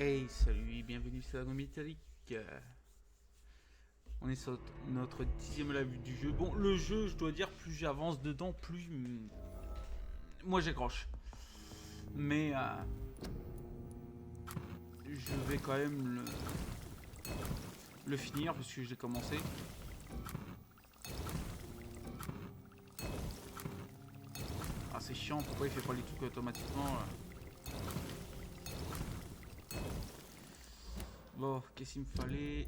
Hey, salut, bienvenue sur la Gomme Métallique. On est sur notre 10e live du jeu. Bon, le jeu, je dois dire, plus j'avance dedans, plus moi j'accroche. Mais je vais quand même le finir puisque j'ai commencé. Ah, c'est chiant, pourquoi il fait pas les trucs automatiquement Bon, qu'est-ce qu'il me fallait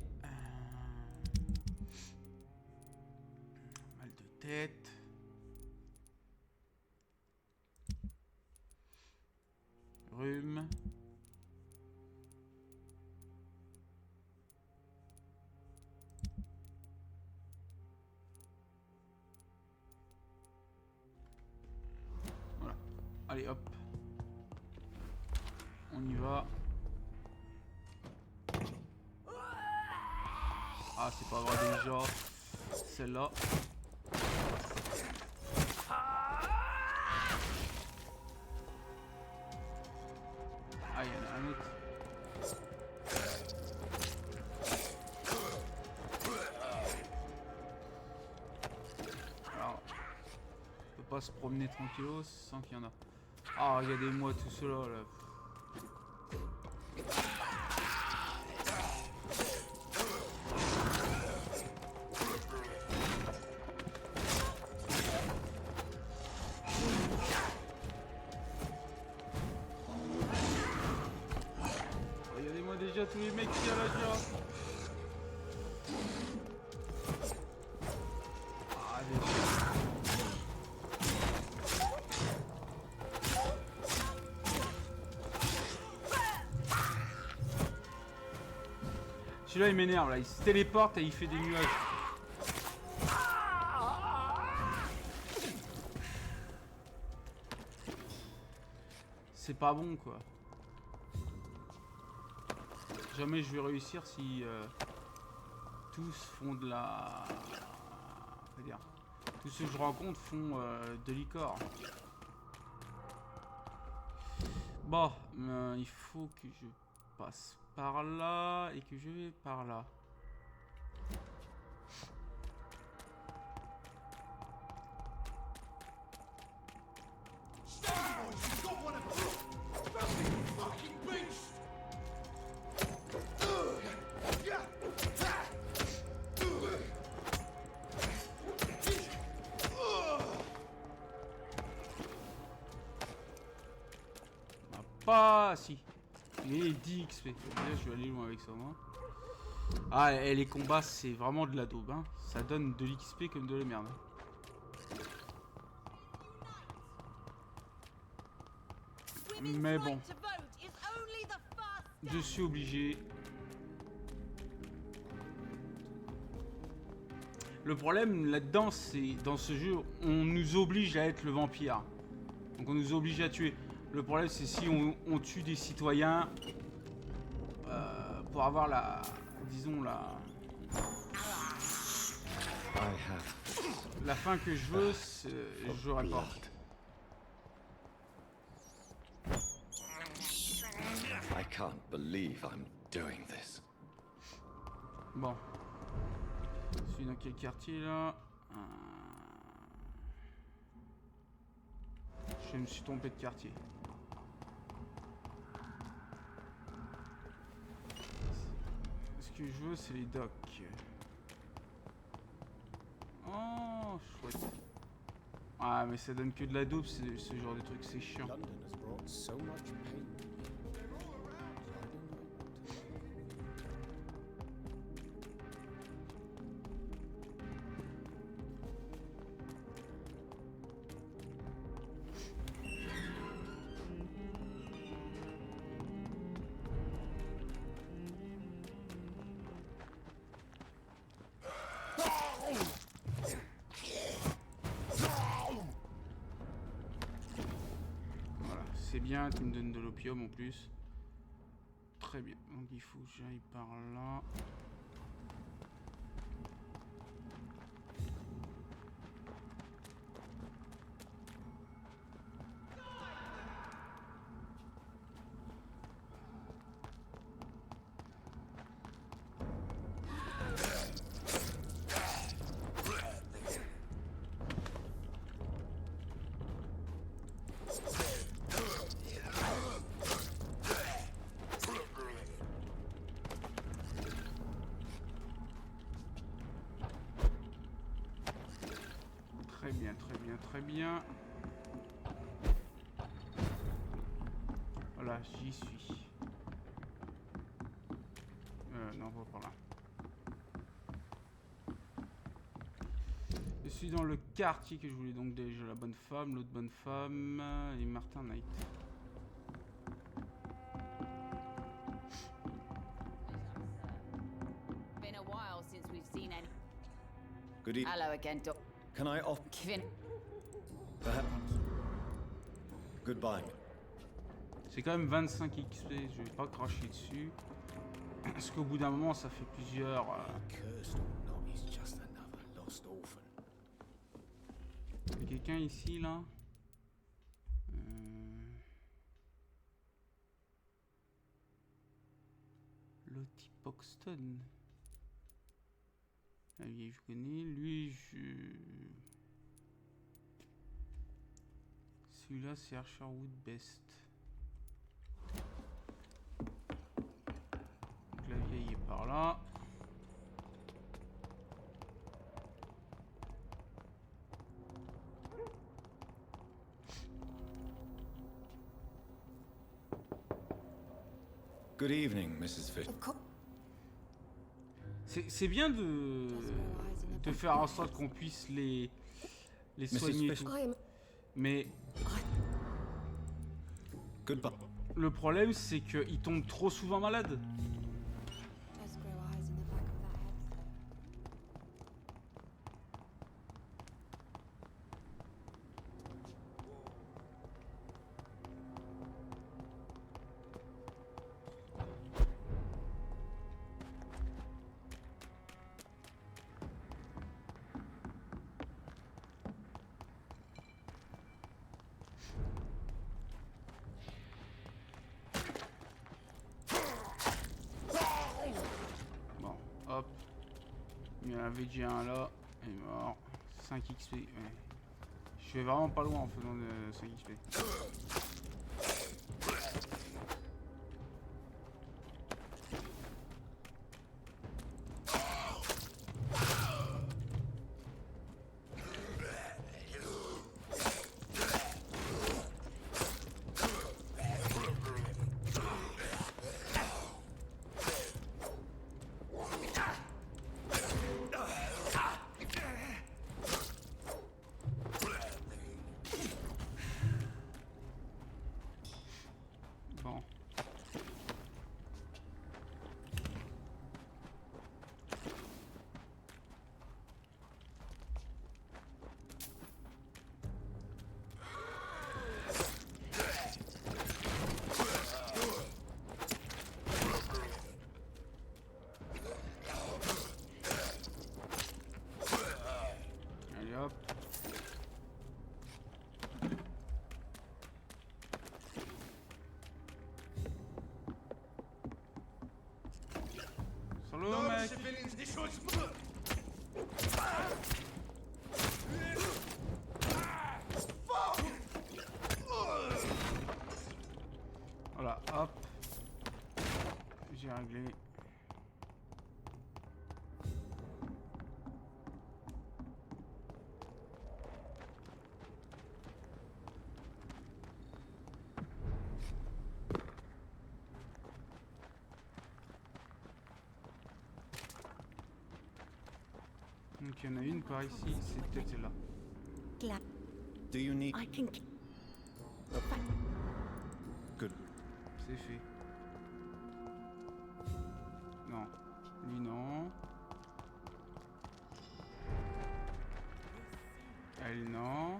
mal de tête. Rhume. Voilà. Allez, hop. On y va. Ah, c'est pas vrai déjà. Celle-là. Ah, il y en a un autre. Alors, on peut pas se promener tranquillos sans qu'il y en a. Ah, regardez-moi tout cela là. Regardez-moi déjà tous les mecs qui y a là déjà. Ah, celui-là il m'énerve là, il se téléporte et il fait des nuages. C'est pas bon quoi. Jamais je vais réussir si tous font de la... On va dire, tous ceux que je rencontre font de l'icor. Bon, il faut que je passe par là et que je vais par là. Pas si. Il est 10 XP. Déjà, je vais aller loin avec ça, moi. Ah, et les combats, c'est vraiment de la daube. Hein. Ça donne de l'XP comme de la merde. Mais bon. Je suis obligé. Le problème là-dedans, c'est dans ce jeu, on nous oblige à être le vampire. Donc on nous oblige à tuer. Le problème, c'est si on tue des citoyens pour avoir la... Disons la... La fin que je veux, j'aurais pas. I can't believe I'm doing this. Bon. Je suis dans quel quartier là Je me suis trompé de quartier. Ce que je veux, c'est les docks. Oh, chouette. Ah, mais ça donne que de la dope, ce genre de truc, c'est chiant. C'est bien qu'il me donne de l'opium en plus. Très bien. Donc il faut que j'aille par là. bien, très bien, très bien. Voilà, j'y suis. Non, pas par là. Je suis dans le quartier que je voulais, donc déjà la bonne femme, l'autre bonne femme et Martin Knight. Been a while since we've seen any. Good evening. Hello again, Doc. Can I off? Kevin. Perhaps. Goodbye. C'est quand même 25 XP, je vais pas cracher dessus. Parce qu'au bout d'un moment, ça fait plusieurs... Cursed or not, he's just another lost orphan. Il y a quelqu'un ici, là Lottie Poxton. Ah oui, je connais. Lui, celui-là, c'est Archer Woodbest. Donc la vieille est par là. Good evening, Mrs. Fish. C'est bien de faire en sorte qu'on puisse les soigner et tout. Mais Goodbye. le problème, c'est qu'ils tombent trop souvent malades. Bon, hop. Il y en avait déjà un là. Il est mort. 5 XP. Ouais. Je vais vraiment pas loin en faisant de 5 XP. Bon. Allez hop. Solo mec. Voilà, hop. J'ai réglé. Donc il y en a une par ici, c'est peut-être celle-là. Do you need? I can. Good. C'est fait. Non. Lui non. Elle non.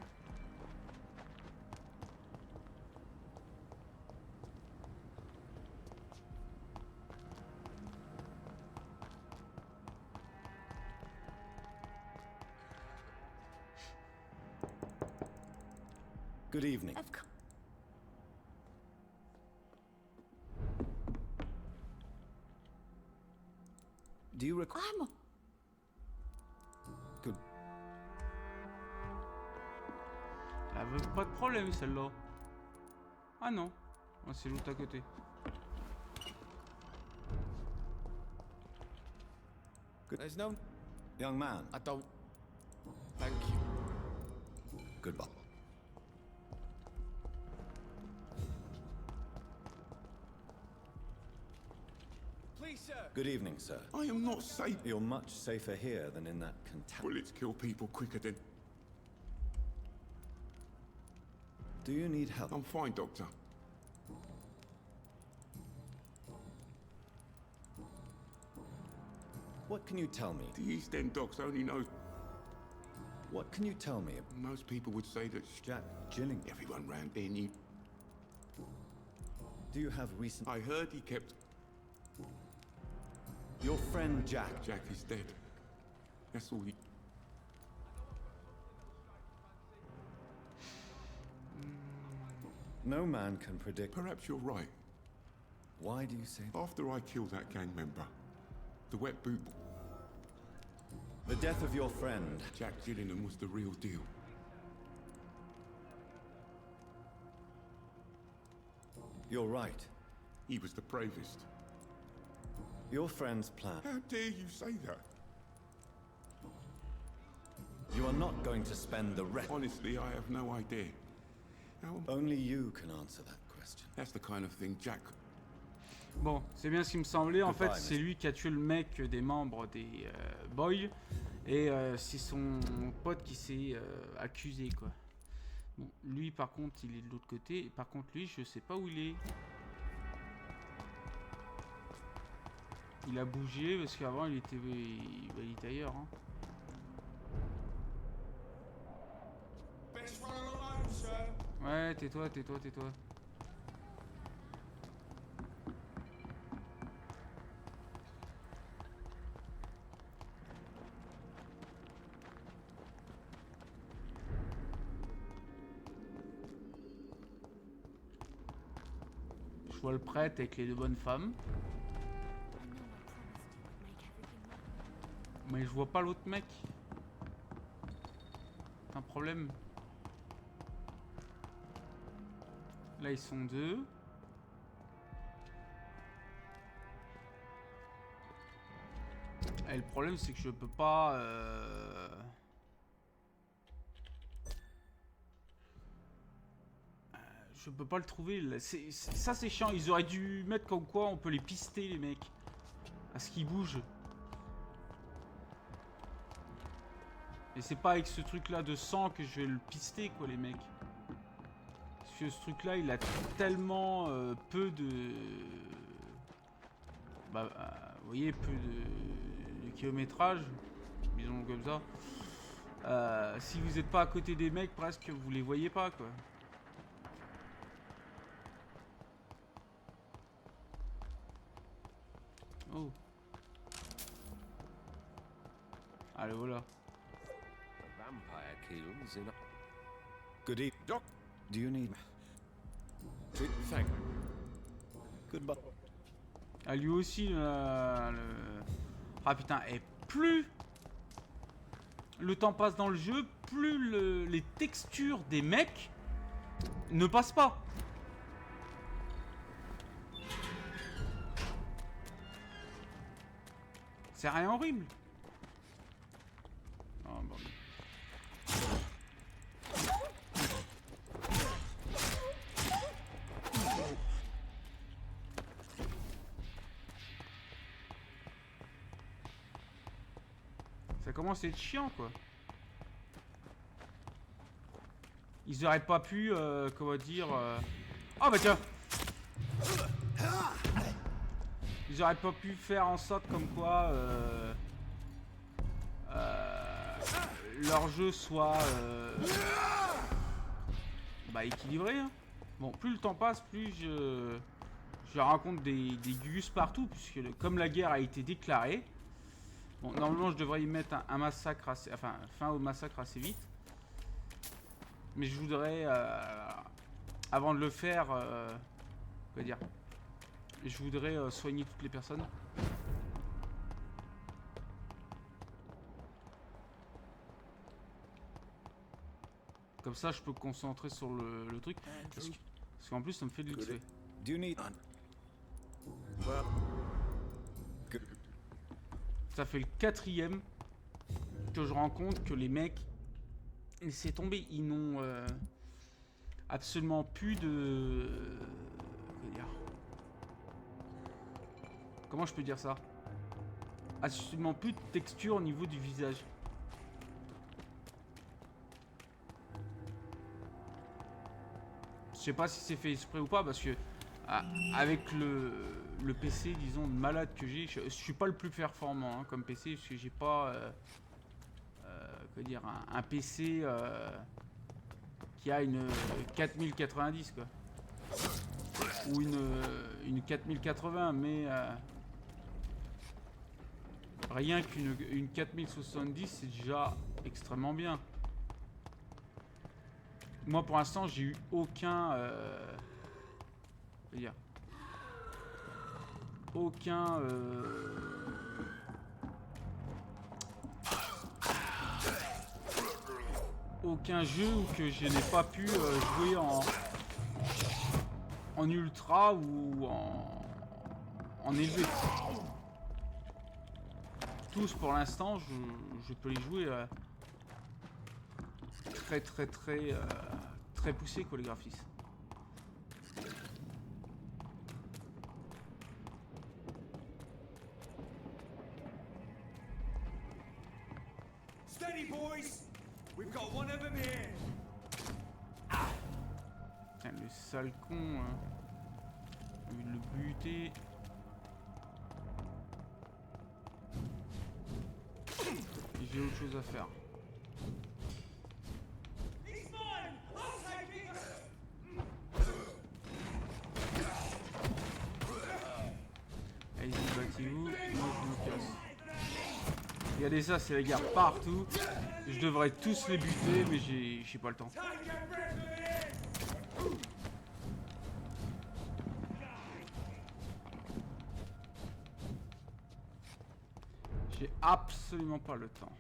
Good evening. Of course. Do you require? I'm. Good. Elle avait pas de problème celle-là. Ah non. Ah, c'est l'autre à côté. Good. There's no. Young man, I don't. Thank you. Goodbye. Please, sir. Good evening, sir. I am not safe. You're much safer here than in that Bullets kill people quicker than... Do you need help? I'm fine, Doctor. What can you tell me? The East End docs only knows... What can you tell me? Most people would say that Jack Gillingham. everyone round there knew... Do you have recent... I heard he kept... Your friend Jack. Jack is dead. That's all he... No man can predict... Perhaps you're right. Why do you say that? After I killed that gang member, the wet boot... The death of your friend. Jack Gillingham was the real deal. You're right. He was the bravest. Your friend's plan. How dare you say that? You are not going to spend the rest... Honestly, I have no idea. How... Only you can answer that question. That's the kind of thing Jack... Bon, c'est bien ce qui me semblait. En fait, Goodbye, c'est lui qui a tué le mec des membres des Boys. Et c'est son pote qui s'est accusé, quoi. Bon, lui, par contre, il est de l'autre côté. Par contre, lui, je sais pas où il est. Il a bougé parce qu'avant, il était ailleurs. Hein. Ouais, tais-toi, tais-toi, tais-toi. Je vois le prêtre avec les deux bonnes femmes. Mais je vois pas l'autre mec. C'est un problème. Là ils sont deux. Et le problème c'est que je peux pas... Je peux pas le trouver. Là. Ça c'est chiant. Ils auraient dû mettre comme quoi on peut les pister les mecs. À ce qu'ils bougent. Et c'est pas avec ce truc là de sang que je vais le pister quoi les mecs. Parce que ce truc là il a tellement peu de... Bah vous voyez peu de kilométrage. Disons comme ça. Si vous êtes pas à côté des mecs presque vous les voyez pas quoi. Oh. Allez voilà. Vampire kills in... Good evening. Doc... Do you need... Thank... Goodbye. Ah lui aussi Ah putain, et plus le temps passe dans le jeu, plus les textures des mecs ne passent pas. C'est rien horrible. Oh, bon. Ça commence à être chiant quoi. Ils auraient pas pu, comment dire... Oh bah tiens. Ils auraient pas pu faire en sorte comme quoi leur jeu soit bah, équilibré. Hein. Bon, plus le temps passe, plus je rencontre des gus partout, puisque comme la guerre a été déclarée, bon, normalement je devrais y mettre un massacre assez, enfin, fin au massacre assez vite. Mais je voudrais, avant de le faire, quoi dire, je voudrais soigner toutes les personnes. Comme ça, je peux me concentrer sur le truc. Parce qu'en plus, ça me fait de l'XP. Do you need... Ça fait le 4e que je rends compte que les mecs, laissé tomber. Ils n'ont absolument plus de... Comment je peux dire ça? Absolument plus de texture au niveau du visage. Je sais pas si c'est fait exprès ou pas parce que avec le PC disons malade que j'ai, je suis pas le plus performant hein, comme PC parce que j'ai pas comment dire un PC qui a une 4090 quoi ou une 4080 mais rien qu'une 4070 c'est déjà extrêmement bien. Moi pour l'instant j'ai eu aucun aucun jeu où que je n'ai pas pu jouer en ultra ou en élevé. Tous pour l'instant je peux les jouer très poussé quoi les graphismes. Steady, boys! We've got one of them here! Putain, le sale con hein. J'ai envie de le buter. Et j'ai autre chose à faire. Allez-y, battez-vous, moi je me casse. Regardez ça, c'est la guerre partout. Je devrais tous les buter, mais j'ai pas le temps. J'ai absolument pas le temps.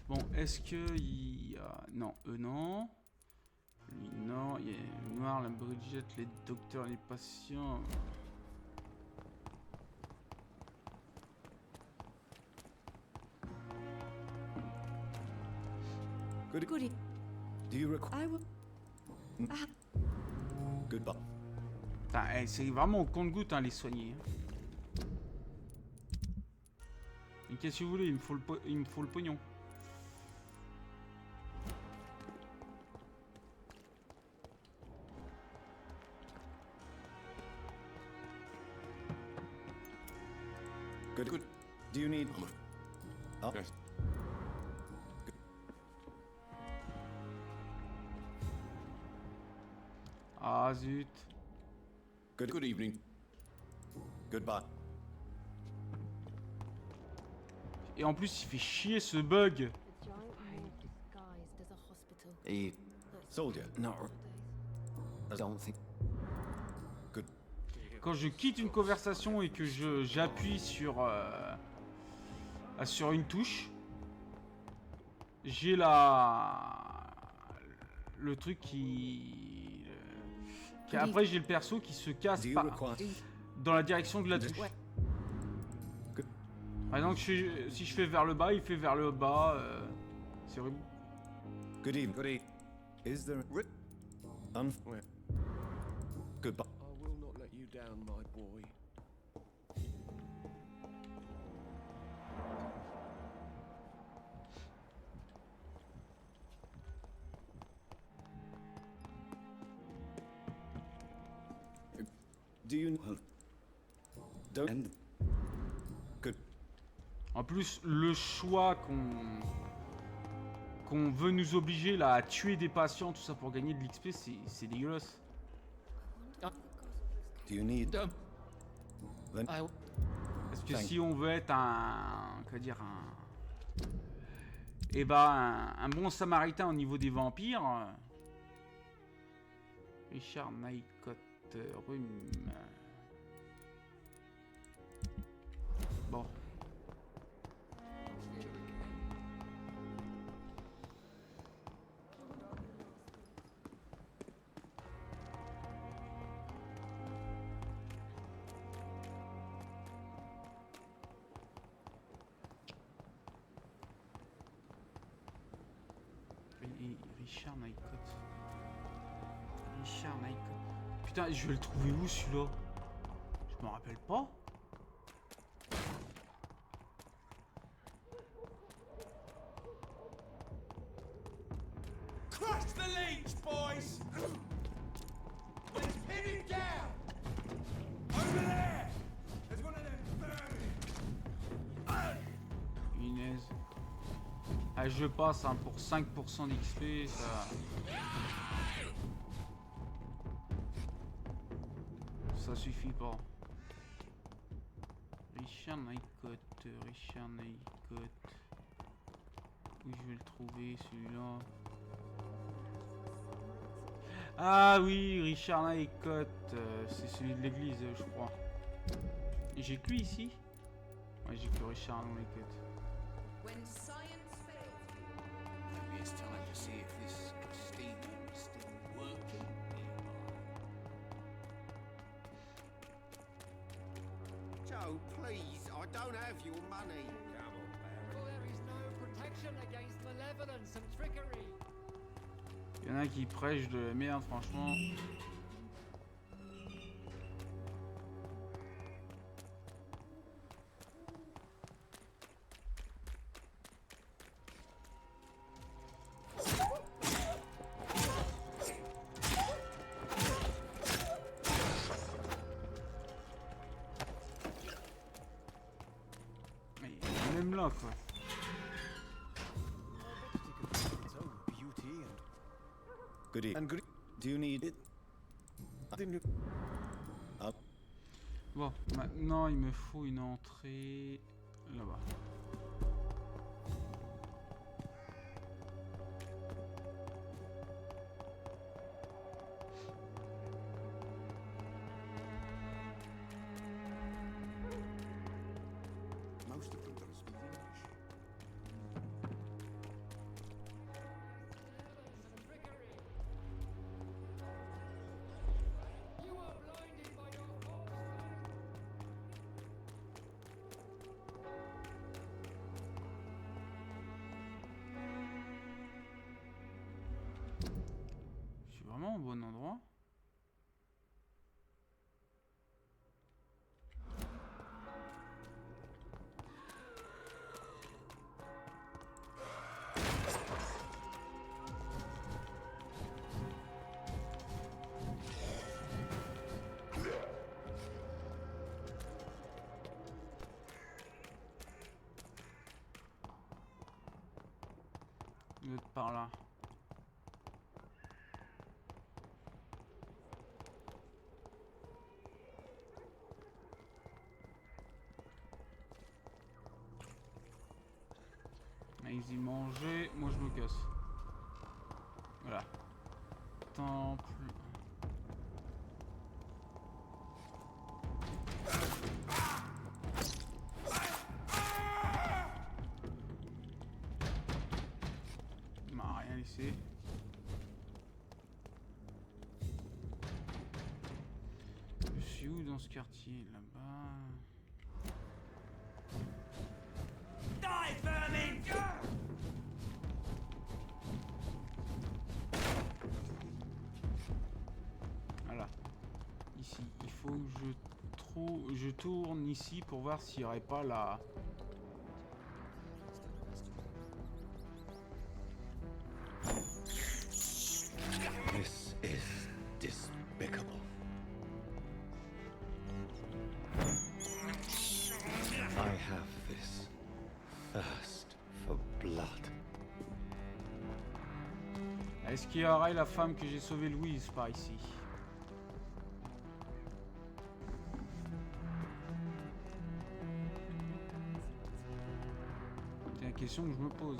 Bon, est-ce que il y a... Non, eux non. Lui non, il y a le noir, la Bridget, les docteurs, les patients... Goody. Do you require... I will. Goodbye. Putain, hey, c'est vraiment au compte-goutte hein, les soigner. Et qu'est-ce que vous voulez, il me faut le pognon. Good. Do you need... Oh. Yes. Ah zut. Good evening. Goodbye. Et en plus il fait chier ce bug. The giant room disguised as a hospital. A soldier? No. I don't think... Good. Quand je quitte une conversation et que j'appuie sur une touche, j'ai le truc qui après j'ai le perso qui se casse Do you pas require... dans la direction de la touche. Good. Par exemple, si je fais vers le bas, il fait vers le bas. C'est horrible. Good evening. Good evening. Is there... Where? Goodbye. I will not let you down, my boy. Do you... Don't... Good. En plus, le choix qu'on veut nous obliger là à tuer des patients, tout ça pour gagner de l'XP, c'est dégueulasse. Do you need... Then... Parce que Thank si on veut être un bon samaritain au niveau des vampires, Richard Naïcotte Rhume. Bon. Richard Nycott. Richard Nycott. Putain, je vais le trouver où celui-là? Je me rappelle pas. Crush the leech, boys! Let's pin it down! Over there! There's one of them burning! Punaise. Ah, je passe hein, pour 5% d'XP, ça... Ça suffit pas. Richard Nycott, Richard Nycott. Où je vais le trouver celui-là? Ah oui, Richard Nycott, c'est celui de l'église, je crois. J'ai que lui ici? Ouais, j'ai que Richard Nycott. When science fails you, Maybe it's time to see if this casino is still working nearby. Joe, please, I don't have your money. Come on, Barry. For there is no protection against malevolence and trickery. Il y en a qui prêchent de la merde, franchement. Mais même là, quoi. Its own beauty and goody. And goody. Do you need it? I didn't. Bon, maintenant il me faut une entrée là-bas. Most of them don't speak English. You are blinded by your false sight. Je suis vraiment au bon endroit. Il doit être par là. Ils y mangeaient, moi je me casse. Voilà. Temple. Il m'a rien laissé. Je suis où dans ce quartier? Là-bas. Die, vermin! Voilà. Ici, il faut que je tourne ici pour voir s'il n'y aurait pas la... This is despicable. I have this thirst for blood. Est-ce qu'il y aurait la femme que j'ai sauvée, Louise, par ici? C'est la question que je me pose.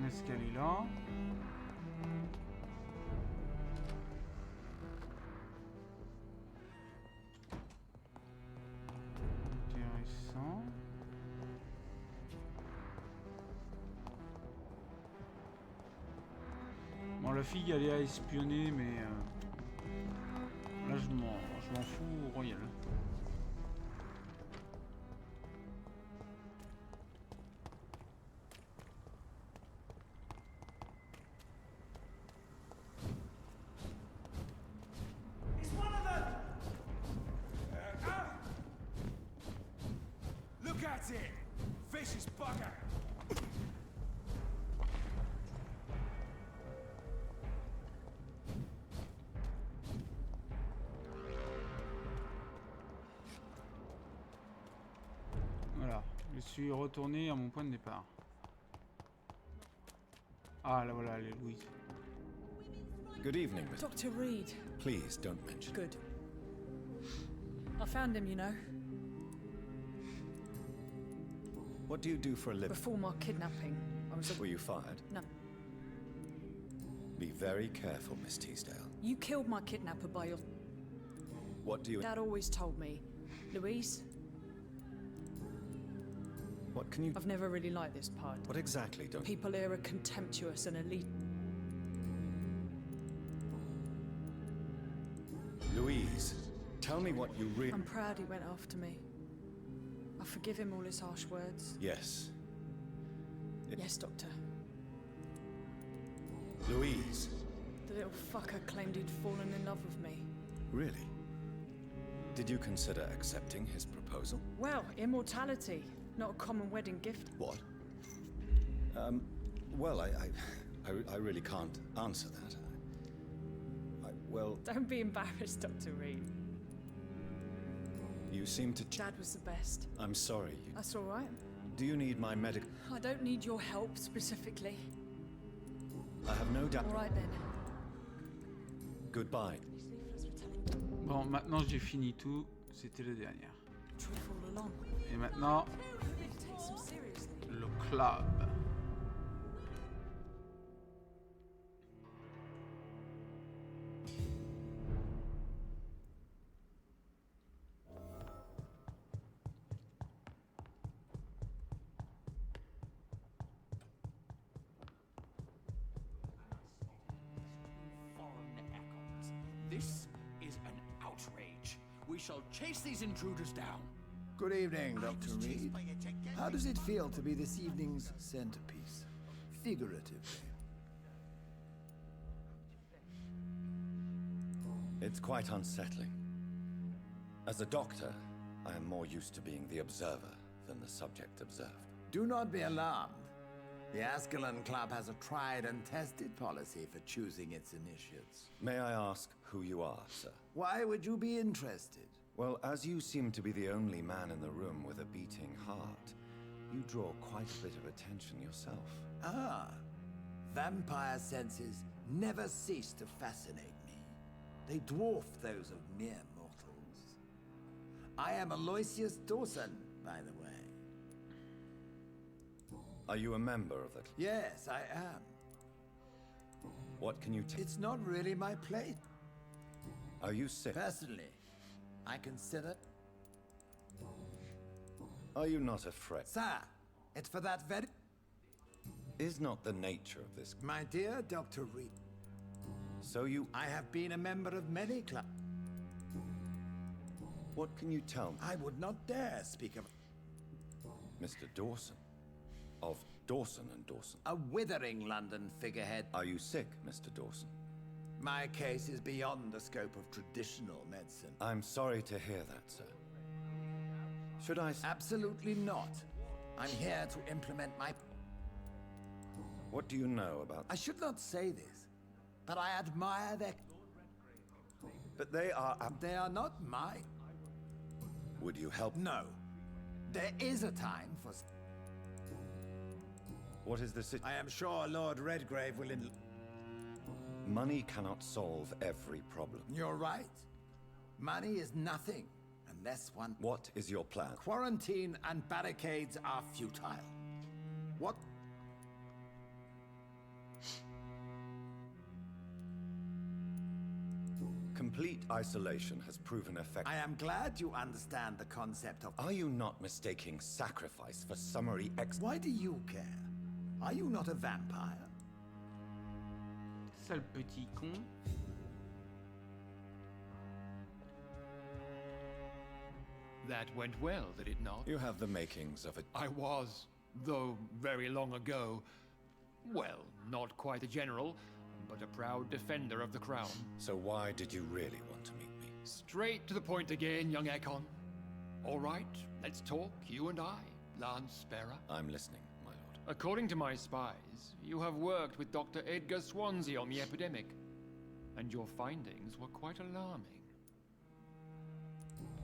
Est-ce qu'elle est là? Intéressant. Bon, la fille allait à espionner, mais là je m'en fous royal. It's one of them! Look at it! Vicious bugger! Voilà, je suis retourné à mon point de départ. Ah là voilà, elle est Louise. Good evening, Miss. Dr. Reed. Please don't mention. Good. I found him, you know, What do you do for a living? before my kidnapping. I was Were you fired? No. Be very careful, Miss Teasdale. You killed my kidnapper by your... What do you... Dad always told me. Louise, What can you... I've never really liked this part. What exactly don't... People here are contemptuous and elite. Louise, tell me what you really... I'm proud he went after me. I forgive him all his harsh words. Yes. Yes, Doctor. Louise. The little fucker claimed he'd fallen in love with me. Really? Did you consider accepting his proposal? Well, immortality. Not a common wedding gift. What? Well, I really can't answer that. Well, Don't be embarrassed, Dr. Reed. you seem to... Dad was the best. I'm sorry. That's all right. Do you need my medical... I don't need your help specifically. I have no doubt... All right then. Goodbye. Bon, maintenant j'ai fini tout. C'était la dernière. Truth all along. Et maintenant, Take some seriously. le club. Foreign echoes. This is an outrage. We shall chase these intruders down. Good evening, Dr. Reed. How does it feel to be this evening's centerpiece? Figuratively. It's quite unsettling. As a doctor, I am more used to being the observer than the subject observed. Do not be alarmed. The Ascalon Club has a tried and tested policy for choosing its initiates. May I ask who you are, sir? Why would you be interested? Well, as you seem to be the only man in the room with a beating heart, you draw quite a bit of attention yourself. Ah, vampire senses never cease to fascinate me. They dwarf those of mere mortals. I am Aloysius Dawson, by the way. Are you a member of the... Yes, I am. What can you tell? It's not really my place. Are you sick? Personally, I consider... Are you not afraid? Sir, it's for that very... Is not the nature of this... My dear Dr. Reed, So you... I have been a member of many clubs. What can you tell me? I would not dare speak of Mr. Dawson? Of Dawson and Dawson. a withering London figurehead. Are you sick, Mr. Dawson? My case is beyond the scope of traditional medicine. I'm sorry to hear that, sir. Should I... Absolutely not. I'm here to implement my... What do you know about... I should not say this, but I admire their... But they are... They are not mine. Would you help... No. There is a time for... What is the situation? I am sure Lord Redgrave will Money cannot solve every problem. You're right. Money is nothing unless one... What is your plan? Quarantine and barricades are futile. What... Complete isolation has proven effective. I am glad you understand the concept of... Are you not mistaking sacrifice for summary Why do you care? Are you not a vampire? Sale petit con. That went well, did it not? You have the makings of a... I was, though very long ago, well, not quite a general, but a proud defender of the crown. So why did you really want to meet me? Straight to the point again, young Ekon. All right, let's talk, you and I, Lance Sparrow. I'm listening, my lord. According to my spies, you have worked with Dr. Edgar Swansea on the epidemic, and your findings were quite alarming.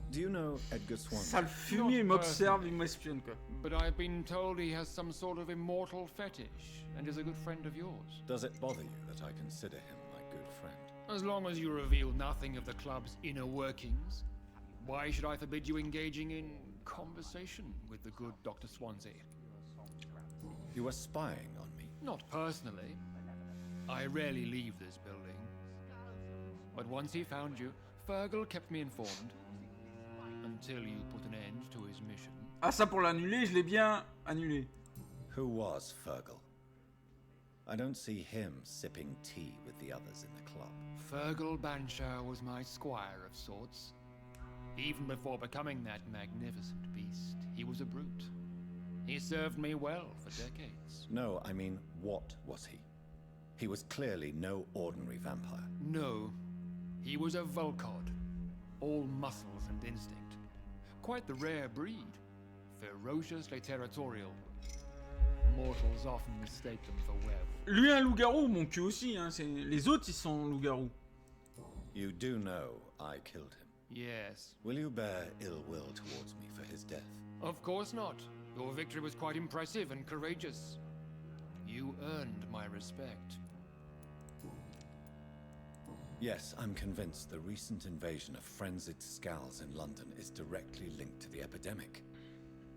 Do you know Edgar Swansea? Sale fumier, il m'observe, il m'espionne quoi. But I've been told he has some sort of immortal fetish, and is a good friend of yours. Does it bother you that I consider him my good friend? As long as you reveal nothing of the club's inner workings, why should I forbid you engaging in conversation with the good Dr. Swansea? You were spying on me? Not personally. I rarely leave this building. But once he found you, Fergal kept me informed. Until you put an end to his mission. Ah, ça pour l'annuler, je l'ai bien annulé. Who was Fergal? I don't see him sipping tea with the others in the club. Fergal Banshire was my squire of sorts. Even before becoming that magnificent beast, he was a brute. He served me well for decades. No, I mean, what was he? He was clearly no ordinary vampire. No, he was a Volcod. All muscles and instinct. Quite the rare breed. Ferociously territorial. Mortals often mistake them for werewolves. Lui un loup-garou, mon cul aussi, hein. Les autres ils sont loups-garous. You do know I killed him. Yes. Will you bear ill will towards me for his death? Of course not. Your victory was quite impressive and courageous. You earned my respect. Yes, I'm convinced the recent invasion of frenzied Scals in London is directly linked to the epidemic.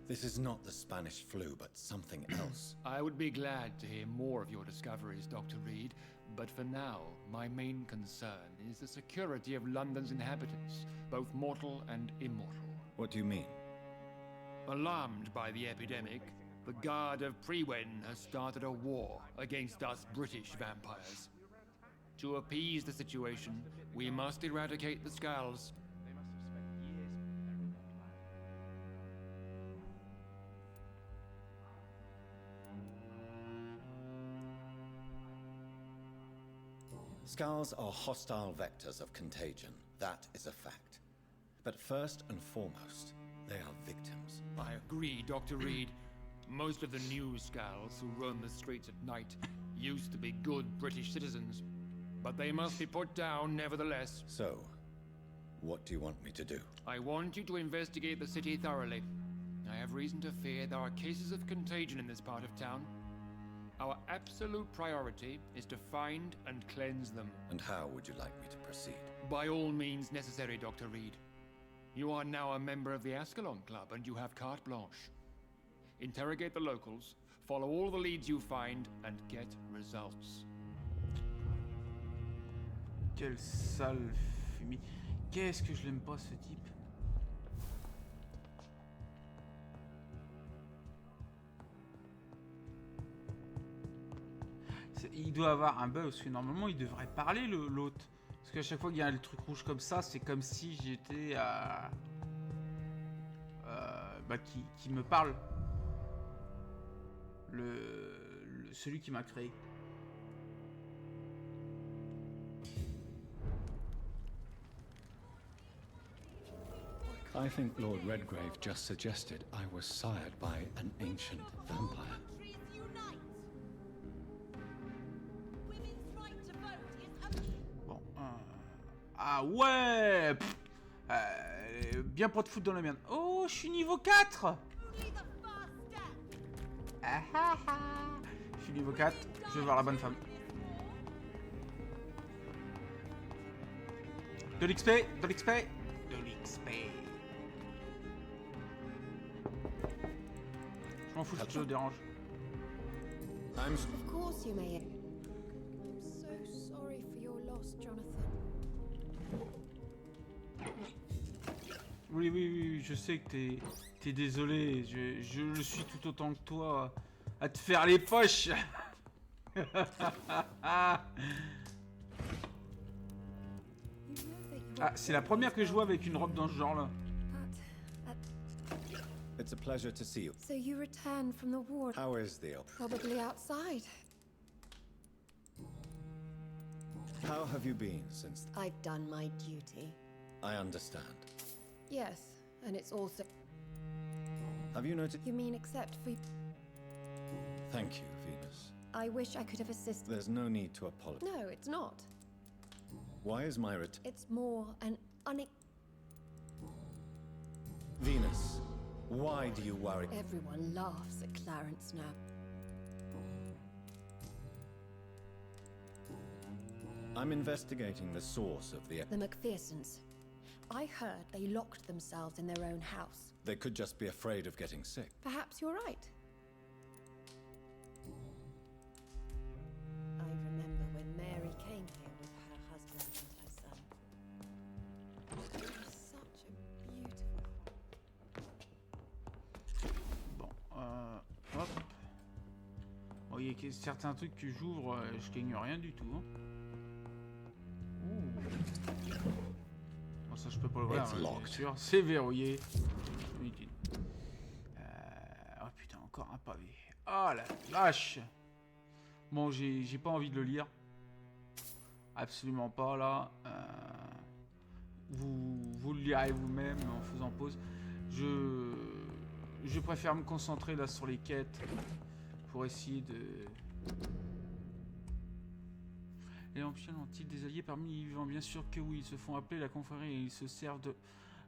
This is not the Spanish flu, but something else. I would be glad to hear more of your discoveries, Dr. Reed, but for now, my main concern is the security of London's inhabitants, both mortal and immortal. What do you mean? Alarmed by the epidemic, the Guard of Prewen has started a war against us British vampires. To appease the situation, we must eradicate the Scals. Scals are hostile vectors of contagion. That is a fact. But first and foremost, they are victims. I agree, Dr. Reed. Most of the new Scals who roam the streets at night used to be good British citizens. But they must be put down nevertheless. So, what do you want me to do? I want you to investigate the city thoroughly. I have reason to fear there are cases of contagion in this part of town. Our absolute priority is to find and cleanse them. And how would you like me to proceed? By all means necessary, Dr. Reed. You are now a member of the Ascalon Club and you have carte blanche. Interrogate the locals, follow all the leads you find, and get results. Quel sale fumier. Qu'est-ce que je l'aime pas ce type. Il doit avoir un bug parce que normalement il devrait parler l'autre. Parce qu'à chaque fois qu'il y a le truc rouge comme ça, c'est comme si j'étais à... qui me parle. Celui qui m'a créé. I think Lord Redgrave just suggested I was sired by an ancient vampire. Bon. Ah ouais. Bien pas de foutre dans la merde. Oh, je suis niveau 4. Ah, ah, ah. Je suis niveau 4. Je vais voir la bonne femme. De l'XP, de l'XP, de l'XP. Je m'en fous si je le dérange. Of course you may. I'm so sorry for your loss, Jonathan. Oui, je sais que t'es désolé. Je le suis tout autant que toi à te faire les poches. Ah, c'est la première que je vois avec une robe dans ce genre-là. It's a pleasure to see you. So you returned from the war? How is the op? Probably outside. How have you been since? I've done my duty. I understand. Yes, and it's also... Have you noticed? You mean except for... Thank you, Venus. I wish I could have assisted. There's no need to apologize. No, it's not. Why is my It's more an Venus, why do you worry? Everyone laughs at Clarence now. I'm investigating the source of the... The McPhersons. I heard they locked themselves in their own house. They could just be afraid of getting sick. Perhaps you're right. I remember when Mary came here with her husband and her son. She was such a beautiful... Bon, hop. Bon, il y a certains trucs que j'ouvre, je gagne rien du tout. Hein. Bon, ça je peux pas l'ouvrir, bien sûr. C'est verrouillé. Oh putain, encore un pavé. Ah la vache. Bon, j'ai pas envie de le lire. Absolument pas là. Vous le lirez vous-même en faisant pause. Je préfère me concentrer là sur les quêtes pour essayer de... Les Vampyrs ont-ils des alliés parmi les vivants? Bien sûr que oui, ils se font appeler la confrérie et ils se servent de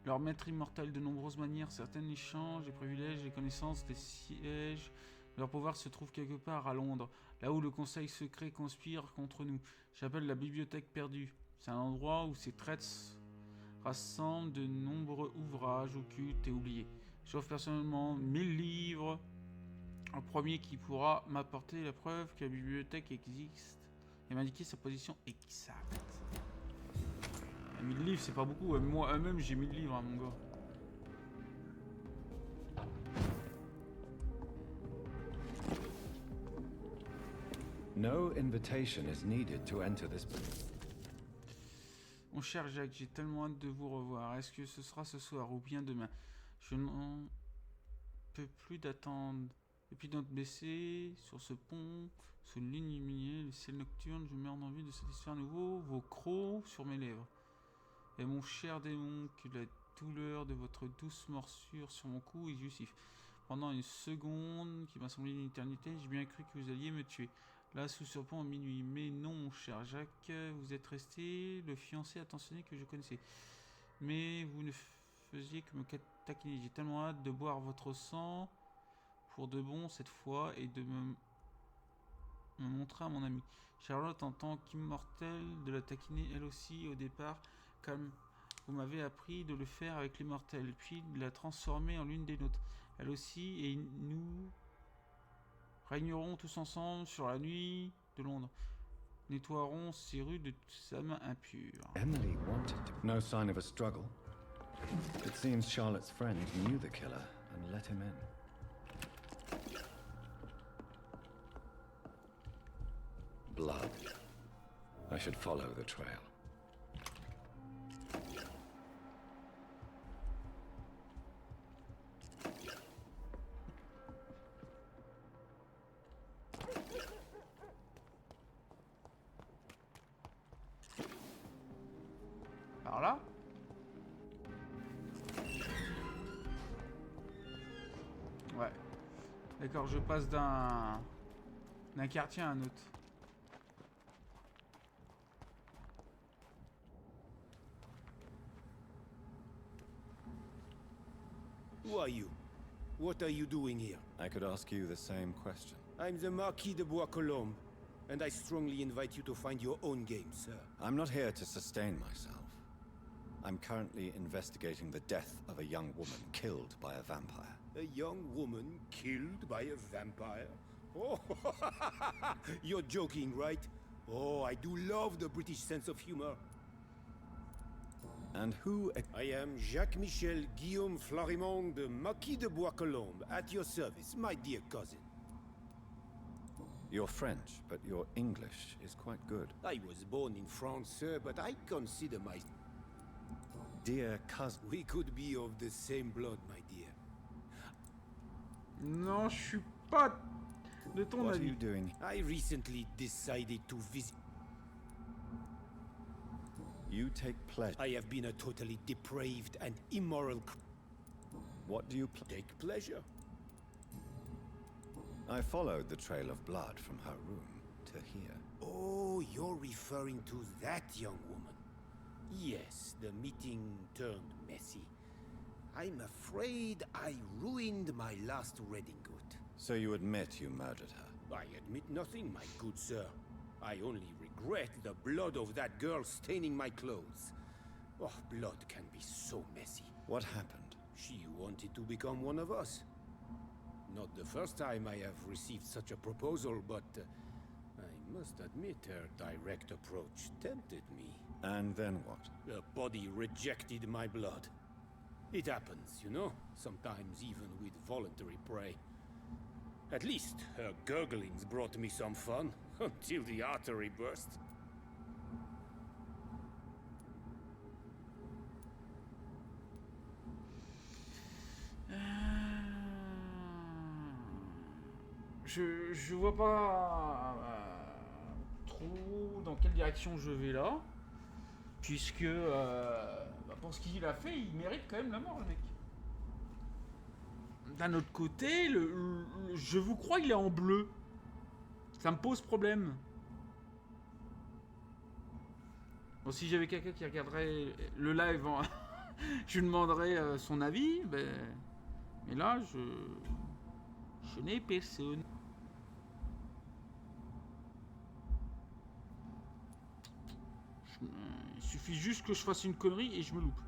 leur maître immortel de nombreuses manières. Certaines les changent, les privilèges, les connaissances, des sièges. Leur pouvoir se trouve quelque part à Londres, là où le conseil secret conspire contre nous. J'appelle la bibliothèque perdue. C'est un endroit où ces traîtres rassemblent de nombreux ouvrages occultes et oubliés. J'offre personnellement 1000 livres au premier qui pourra m'apporter la preuve que la bibliothèque existe et m'indiquer sa position exacte. 1000 livres, c'est pas beaucoup. Moi-même, j'ai 1000 livres, hein, mon gars. No invitation is needed to enter this place. Mon cher Jacques, j'ai tellement hâte de vous revoir. Est-ce que ce sera ce soir ou bien demain? Je n'en peux plus d'attendre. Depuis notre baissé, sur ce pont, sous une ligne illuminée, le ciel nocturne, je meurs d'envie de satisfaire à nouveau vos crocs sur mes lèvres. Et mon cher démon, que la douleur de votre douce morsure sur mon cou est justif. Pendant une seconde qui m'a semblé une éternité, j'ai bien cru que vous alliez me tuer. Là, sous ce pont à minuit. Mais non, mon cher Jacques, vous êtes resté le fiancé attentionné que je connaissais. Mais vous ne faisiez que me taquiner. J'ai tellement hâte de boire votre sang pour de bon cette fois et de me montrer à mon ami. Charlotte, en tant qu'immortelle, de la taquiner elle aussi au départ, comme vous m'avez appris de le faire avec les mortels, puis de la transformer en l'une des nôtres. Elle aussi, et nous régnerons tous ensemble sur la nuit de Londres. Nettoierons ces rues de toute âme impure. Emily wanted to... No sign of a struggle. It seems Charlotte's friend knew the killer and let him in. Blood. I should follow the trail. Par là? Ouais. D'accord, je passe d'un quartier à un autre. Who are you? What are you doing here? I could ask you the same question. I'm the Marquis de Bois-Colombes, and I strongly invite you to find your own game, sir. I'm not here to sustain myself. I'm currently investigating the death of a young woman killed by a vampire. A young woman killed by a vampire? Oh, you're joking, right? Oh, I do love the British sense of humor. And who... I am Jacques-Michel Guillaume Florimond de Marquis de Bois-Colombes, at your service, my dear cousin. You're French, but your English is quite good. I was born in France, sir, but I consider my... dear cousin. We could be of the same blood, my dear. Non, je suis pas de ton What are avis. you doing? I recently decided to visit. You take pleasure. I have been a totally depraved and immoral. What do you Take pleasure. I followed the trail of blood from her room to here. Oh, you're referring to that young woman. Yes, the meeting turned messy. I'm afraid I ruined my last wedding good. So you admit you murdered her? I admit nothing, my good sir. I only regret the blood of that girl staining my clothes. Oh, blood can be so messy. What happened? She wanted to become one of us. Not the first time I have received such a proposal, but I must admit her direct approach tempted me. And then what? The body rejected my blood. It happens, you know, sometimes even with voluntary prey. At least her gurglings brought me some fun, until the artery burst. Je vois pas trop dans quelle direction je vais là. Puisque pour ce qu'il a fait, il mérite quand même la mort, le mec. D'un autre côté, je vous crois, il est en bleu. Ça me pose problème. Bon, si j'avais quelqu'un qui regarderait le live, je lui demanderais son avis. Mais là, je n'ai personne. Il suffit juste que je fasse une connerie et je me loupe.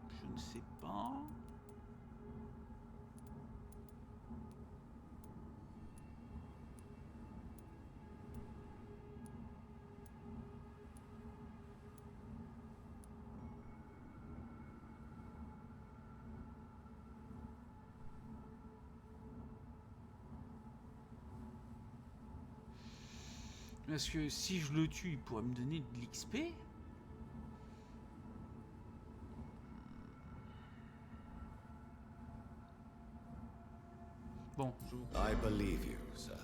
Je ne sais pas. Parce que si je le tue, il pourrait me donner de l'XP. Bon, je vous... I believe you, sir.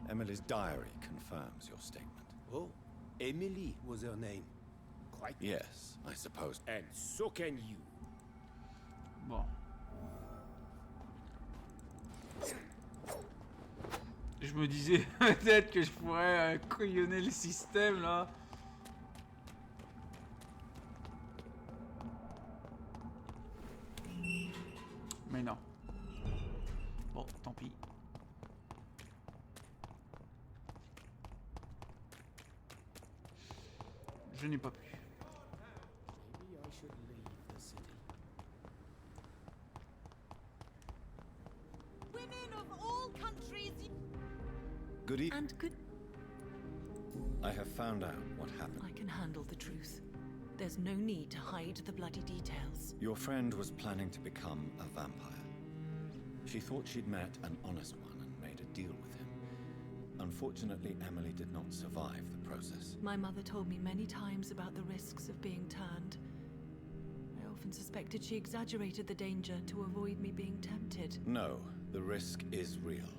Emily's diary confirms your statement. Oh, Emily was her name. Quite. Yes, I suppose. And so can you. Bon. Je me disais peut-être que je pourrais couillonner le système là. Mais non. Bon, tant pis. Je n'ai pas pu. Maybe I should leave the city. Women of all countries. Good evening. And good. I have found out what happened. I can handle the truth. There's no need to hide the bloody details. Your friend was planning to become a vampire. She thought she'd met an honest one and made a deal with him. Unfortunately, Emily did not survive the process. My mother told me many times about the risks of being turned. I often suspected she exaggerated the danger to avoid me being tempted. No, the risk is real.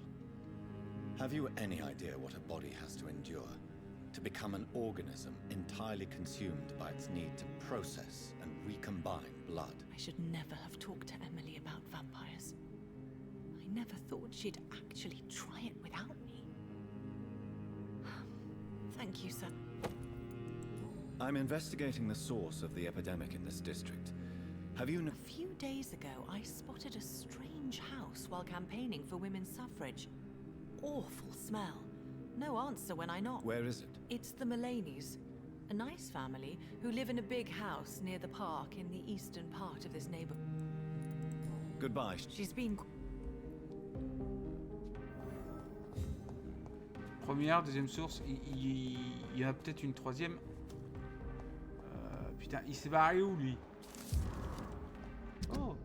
Have you any idea what a body has to endure? To become an organism entirely consumed by its need to process and recombine blood. I should never have talked to Emily about vampires. I never thought she'd actually try it without me. Thank you, sir. I'm investigating the source of the epidemic in this district. Have you... A few days ago, I spotted a strange house while campaigning for women's suffrage. Awful smell. No answer when I knocked. Where is it? It's the Mullaneys, a nice family who live in a big house near the park in the eastern part of this neighborhood. Goodbye. She's been... Première, deuxième source, il y en a peut-être une troisième. Putain, il s'est barré où lui? Oh.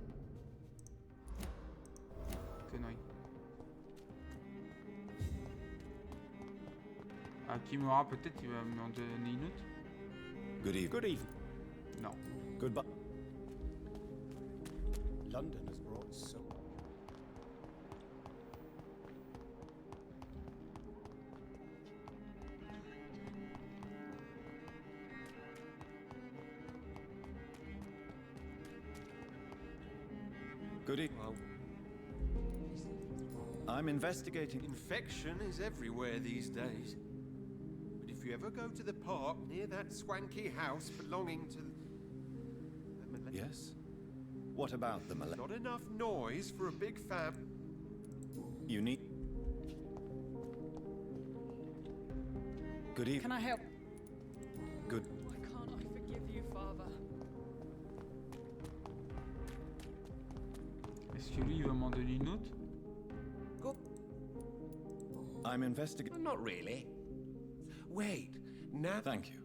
Ah, Kimura, peut-être il va m'en donner une autre. Good evening. Good evening. Non. Goodbye. London has brought so. Good evening. I'm investigating. Infection is everywhere these days. But if you ever go to the park near that swanky house belonging to the Yes? What about the Malay? Not enough noise for a big fam. You need. Good evening. Can I help? Good. Why can't I forgive you, Father? Est-ce que lui, il va m'en donner une autre? I'm investigating. Not really. Wait, now Thank you.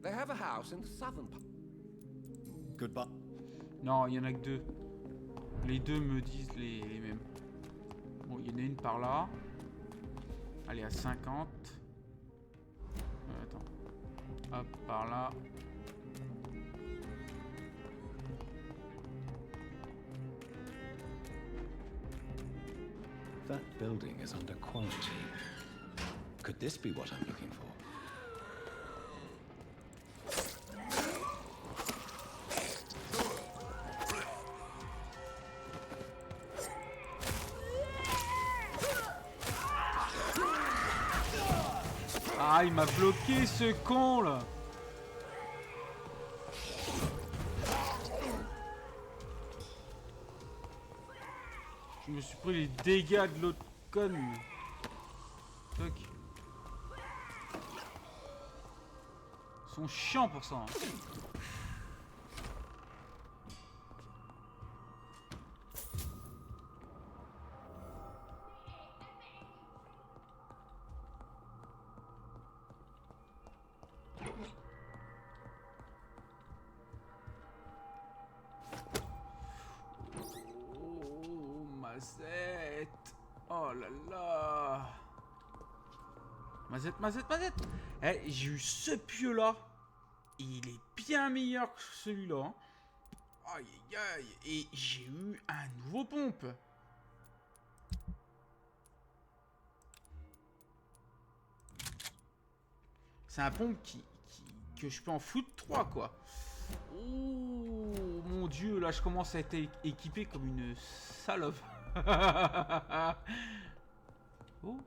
they have a house in the southern part. Goodbye. Non, il y en a que deux. Les deux me disent les mêmes. Bon, il y en a une par là. Elle est à 50. Attends. Hop, par là. That building is under quarantine. Could this be what I'm looking for? Ah, il m'a bloqué ce con là. Je me suis pris les dégâts de l'autre conne. Toc. Ils sont chiants pour ça. Hein. Mazette. Oh là là. Mazette, Mazette, Mazette. Eh, j'ai eu ce pieu là. Il est bien meilleur que celui-là. Hein. Aïe aïe aïe. Et j'ai eu un nouveau pompe. C'est un pompe que je peux en foutre 3 quoi. Oh mon dieu, là je commence à être équipé comme une salope. Oh.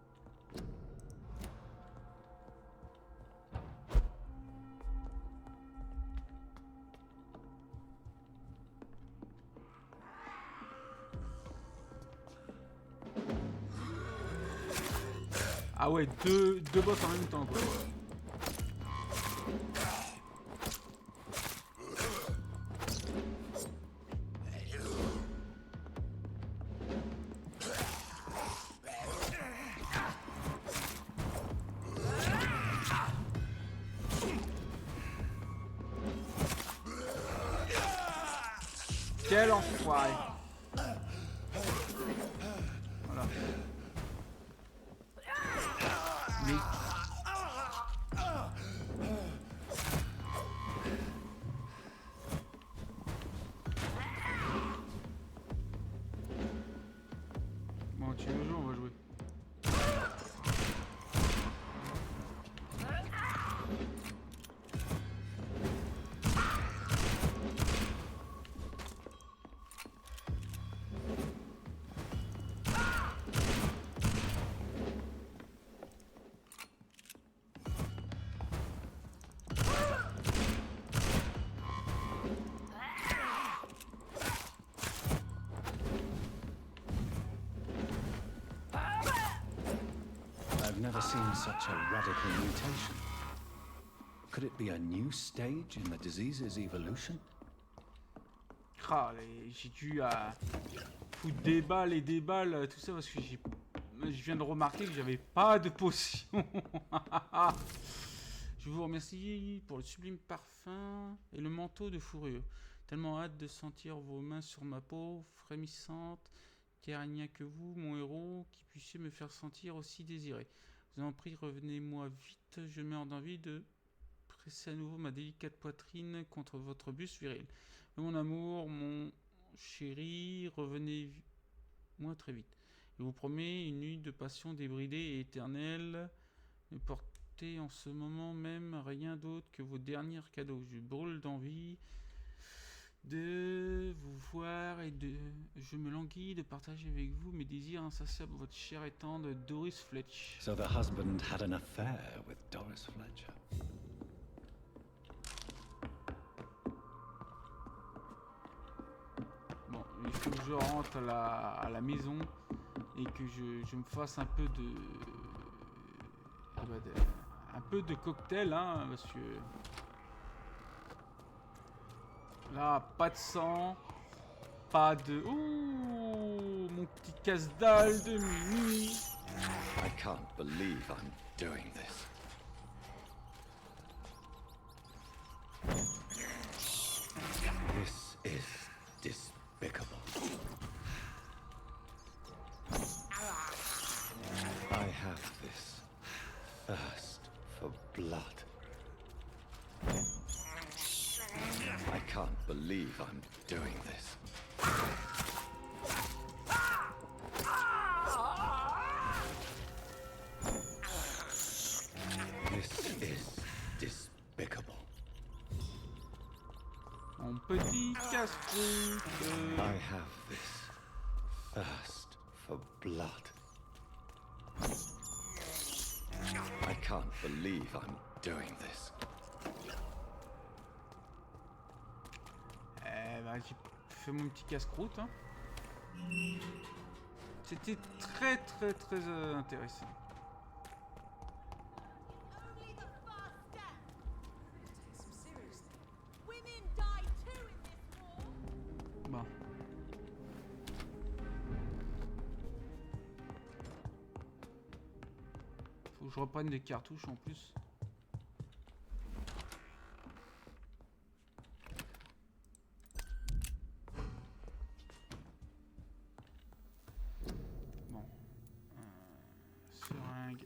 Ah ouais, deux boss en même temps quoi. Quel enfoiré. Voilà. Mais... Bon, tu veux jouer, on va jouer. I've never seen such a radical mutation. Could it be a new stage in the disease's evolution? Ah, j'ai dû foutre des balles et des balles, tout ça, parce que je viens de remarquer que j'avais pas de potion. Je vous remercie pour le sublime parfum et le manteau de fourrure. Tellement hâte de sentir vos mains sur ma peau, frémissante, car il n'y a que vous, mon héros, qui puissiez me faire sentir aussi désiré. vous en prie, revenez-moi vite. Je meurs d'envie de presser à nouveau ma délicate poitrine contre votre buste viril. Mon amour, mon chéri, revenez-moi très vite. Je vous promets une nuit de passion débridée et éternelle. Ne portez en ce moment même rien d'autre que vos derniers cadeaux. Je brûle d'envie de vous voir et je me languis de partager avec vous mes désirs insatiables, votre chère et tendre Doris Fletch. So the husband had an affair with Doris Fletcher. Bon, il faut que je rentre à la maison et que je me fasse un peu de cocktail, hein, parce que là, pas de sang, pas de... Ouh, mon petit casse-dalle de minuit. I can't believe I'm doing this. This is despicable. I have this thirst for blood. I can't believe I'm doing this. This is despicable. Mon petit casse-croûte. I have this thirst for blood. I can't believe I'm doing this. J'ai fait mon petit casse-croûte. Hein. C'était très intéressant. Bon. Faut que je reprenne des cartouches en plus. Bon. Seringue.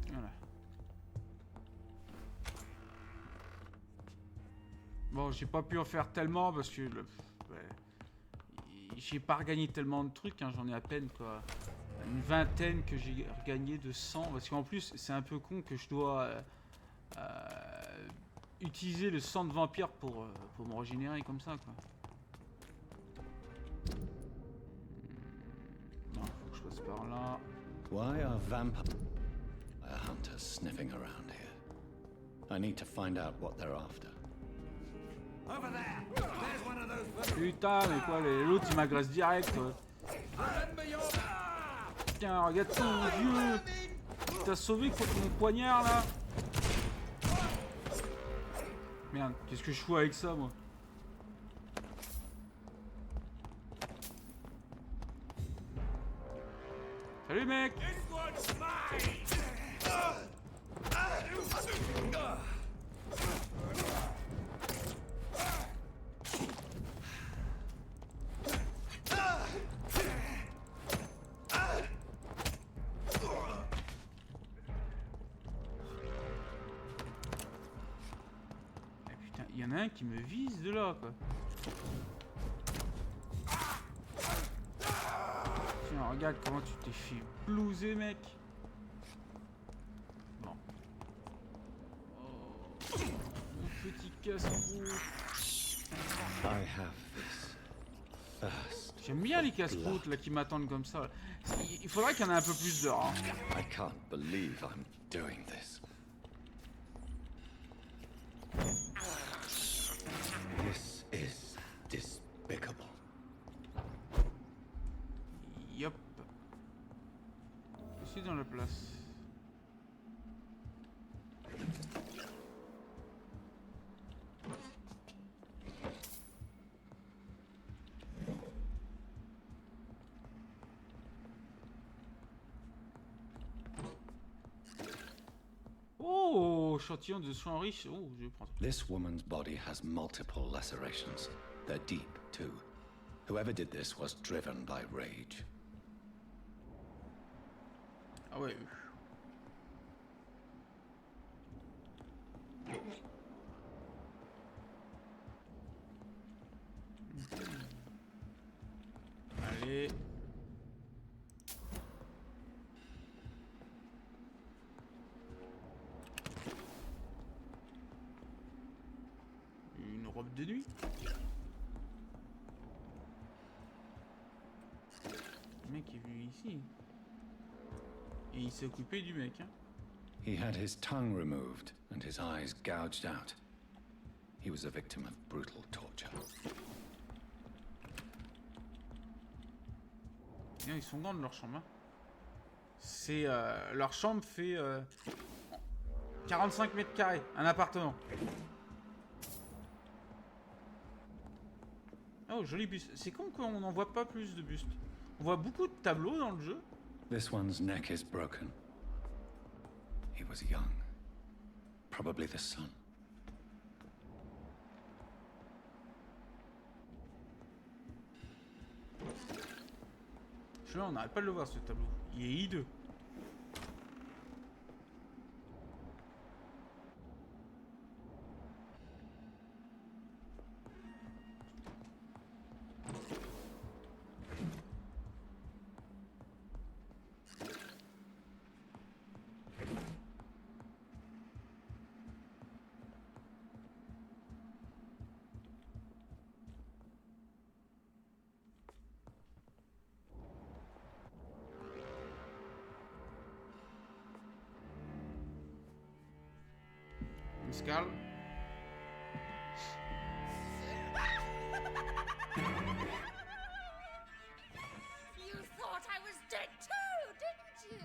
Voilà. Bon, j'ai pas pu en faire tellement parce que j'ai pas regagné tellement de trucs, hein, j'en ai à peine quoi. Une vingtaine que j'ai regagné de 100 parce qu'en plus c'est un peu con que je dois utiliser le sang de vampire pour me régénérer comme ça quoi. Non, faut que je passe par là. Why are vampire hunters sniffing around here? I need to find out what they're after. Over there. There's one of those. Putain, mais quoi, l'autre il m'agresse direct quoi. Tiens, regarde ton vieux. T'as sauvé contre mon poignard là. Merde, qu'est-ce que je fous avec ça moi? Salut mec. Il y en a un qui me vise de là quoi. Tiens, regarde comment tu t'es fait blouser mec. Bon. Oh, mon petit casse-croûte. J'aime bien les casse-croûtes là qui m'attendent comme ça. Il faudrait qu'il y en ait un peu plus d'heures. Hein. I can't believe I'm doing this. This is despicable. Yop. Je suis dans la place. échantillon de soins riches. Oh, je vais prendre ça. This woman's body has multiple lacerations. They're deep, too. Whoever did this was driven by rage. Ah ouais. Allez. Une robe de nuit. Le mec est venu ici. Et il s'est occupé du mec, hein. He had his tongue removed and his eyes gouged out. He was a victim of brutal torture. Bien, ils sont grandes leur chambre, hein. C'est leur chambre fait 45 mètres carrés, un appartement. Oh, joli buste. C'est con qu'on n'en voit pas plus de bustes. On voit beaucoup de tableaux dans le jeu. This one's neck is broken. He was young. Probably the son. Je sais pas, on n'arrête pas de le voir ce tableau. Il est hideux. Scarl. You thought I was dead too, didn't you?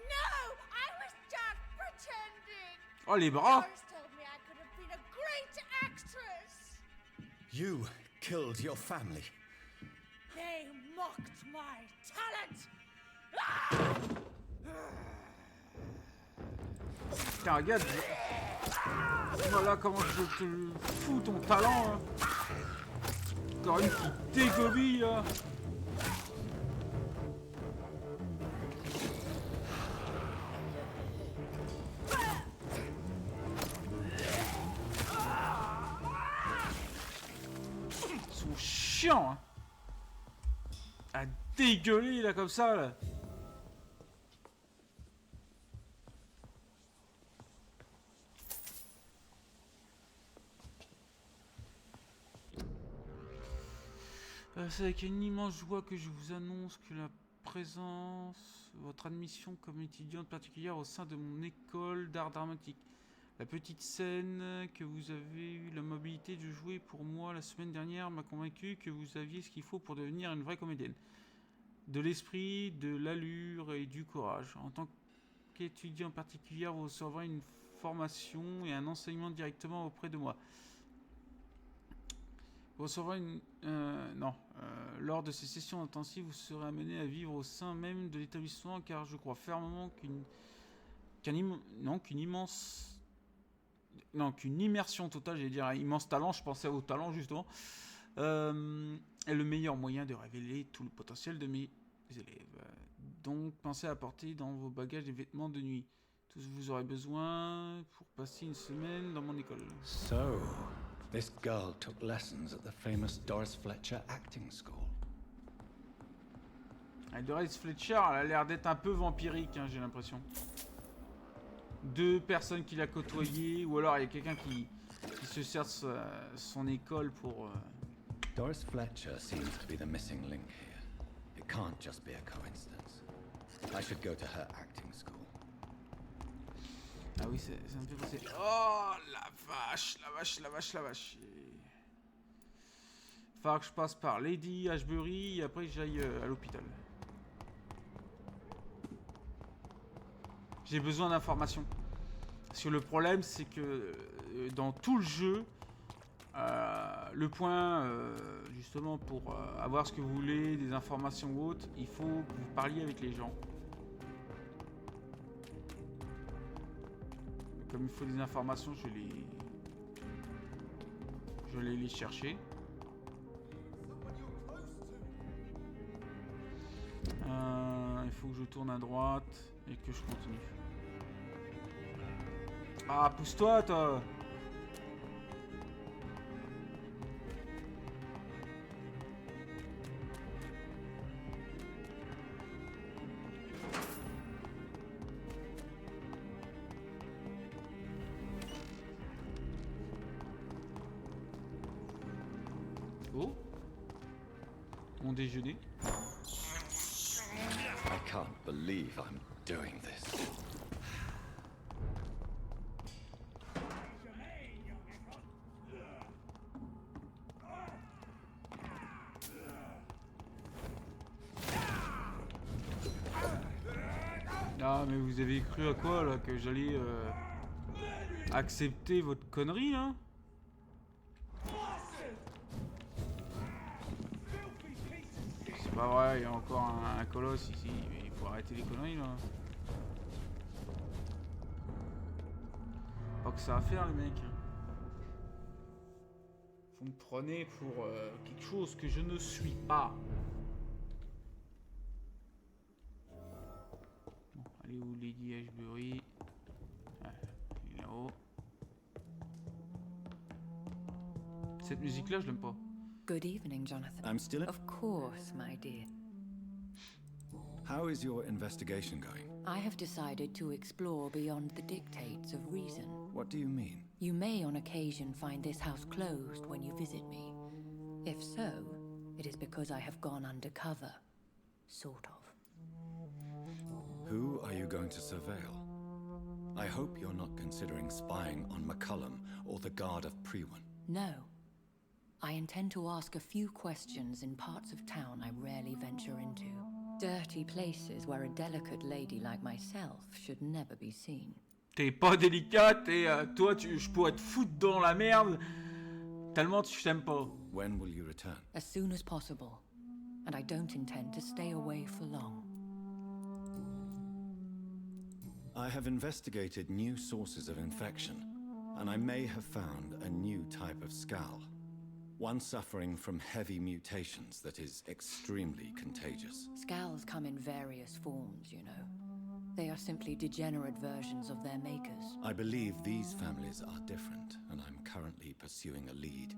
No, I was just pretending. Oh, les bras. Doris told me I could have been a great actress. You killed your family. They mocked my talent. Tiens, regarde. Voilà comment je te fous ton talent. Hein. Encore une qui dégobille là. Ils sont chiants. Hein. À dégueuler là comme ça là. C'est avec une immense joie que je vous annonce que la présence, votre admission comme étudiante particulière au sein de mon école d'art dramatique. La petite scène que vous avez eu la mobilité de jouer pour moi la semaine dernière m'a convaincu que vous aviez ce qu'il faut pour devenir une vraie comédienne. De l'esprit, de l'allure et du courage. En tant qu'étudiant particulière, vous recevrez une formation et un enseignement directement auprès de moi. Vous recevrez une... lors de ces sessions intensives, vous serez amené à vivre au sein même de l'établissement, car je crois fermement qu'une immersion totale, j'allais dire un immense talent, je pensais au talent justement, est le meilleur moyen de révéler tout le potentiel de mes élèves. Donc pensez à apporter dans vos bagages des vêtements de nuit. Tout ce que vous aurez besoin pour passer une semaine dans mon école. So, this girl took lessons at the famous Doris Fletcher acting school. Doris Fletcher, elle a l'air d'être un peu vampirique, hein, j'ai l'impression. Deux personnes qui l'a côtoyé, ou alors il y a quelqu'un qui se sert de son école pour... Doris Fletcher seems to be the missing link here. It can't just be a coincidence. I should go to her acting school. Ah oui, ça me fait penser... Oh, la vache, la vache, la vache, la vache. Il va que je passe par Lady Ashbury et après j'aille à l'hôpital. J'ai besoin d'informations. Parce que le problème, c'est que dans tout le jeu, le point, justement, pour avoir ce que vous voulez, des informations ou autres, il faut que vous parliez avec les gens. Comme il faut des informations, je vais les chercher. Il faut que je tourne à droite et que je continue. Ah, pousse-toi, toi! Oh, mon déjeuner. I can't believe I'm doing this. Ah, mais vous avez cru à quoi là, que j'allais accepter votre connerie hein? C'est pas vrai, il y a encore un colosse ici, mais il faut arrêter les conneries là. Pas que ça à faire les mecs. Vous me prenez pour quelque chose que je ne suis pas. Bon, allez où Lady Ashbury? Ah, il est là-haut. Cette musique là je l'aime pas. Good evening, Jonathan. I'm still in. Of course, my dear. How is your investigation going? I have decided to explore beyond the dictates of reason. What do you mean? You may on occasion find this house closed when you visit me. If so, it is because I have gone undercover. Sort of. Who are you going to surveil? I hope you're not considering spying on McCullum or the Guard of Prewen. No. I intend to ask a few questions in parts of town I rarely venture into. Dirty places where a delicate lady like myself should never be seen. T'es pas délicate et toi je pourrais te foutre dans la merde tellement tu t'aimes pas. When will you return? As soon as possible. And I don't intend to stay away for long. I have investigated new sources of infection, and I may have found a new type of skull. One suffering from heavy mutations that is extremely contagious. Scals come in various forms, you know. They are simply degenerate versions of their makers. I believe these families are different, and I'm currently pursuing a lead.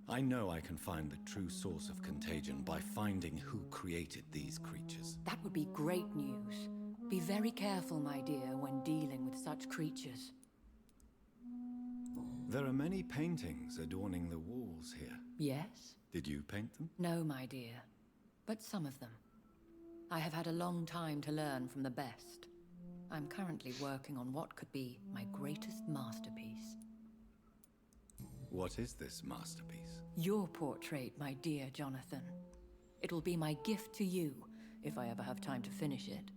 I know I can find the true source of contagion by finding who created these creatures. That would be great news. Be very careful, my dear, when dealing with such creatures. There are many paintings adorning the walls here. Yes? Did you paint them? No, my dear. But some of them. I have had a long time to learn from the best. I'm currently working on what could be my greatest masterpiece. What is this masterpiece? Your portrait, my dear Jonathan. It will be my gift to you, if I ever have time to finish it.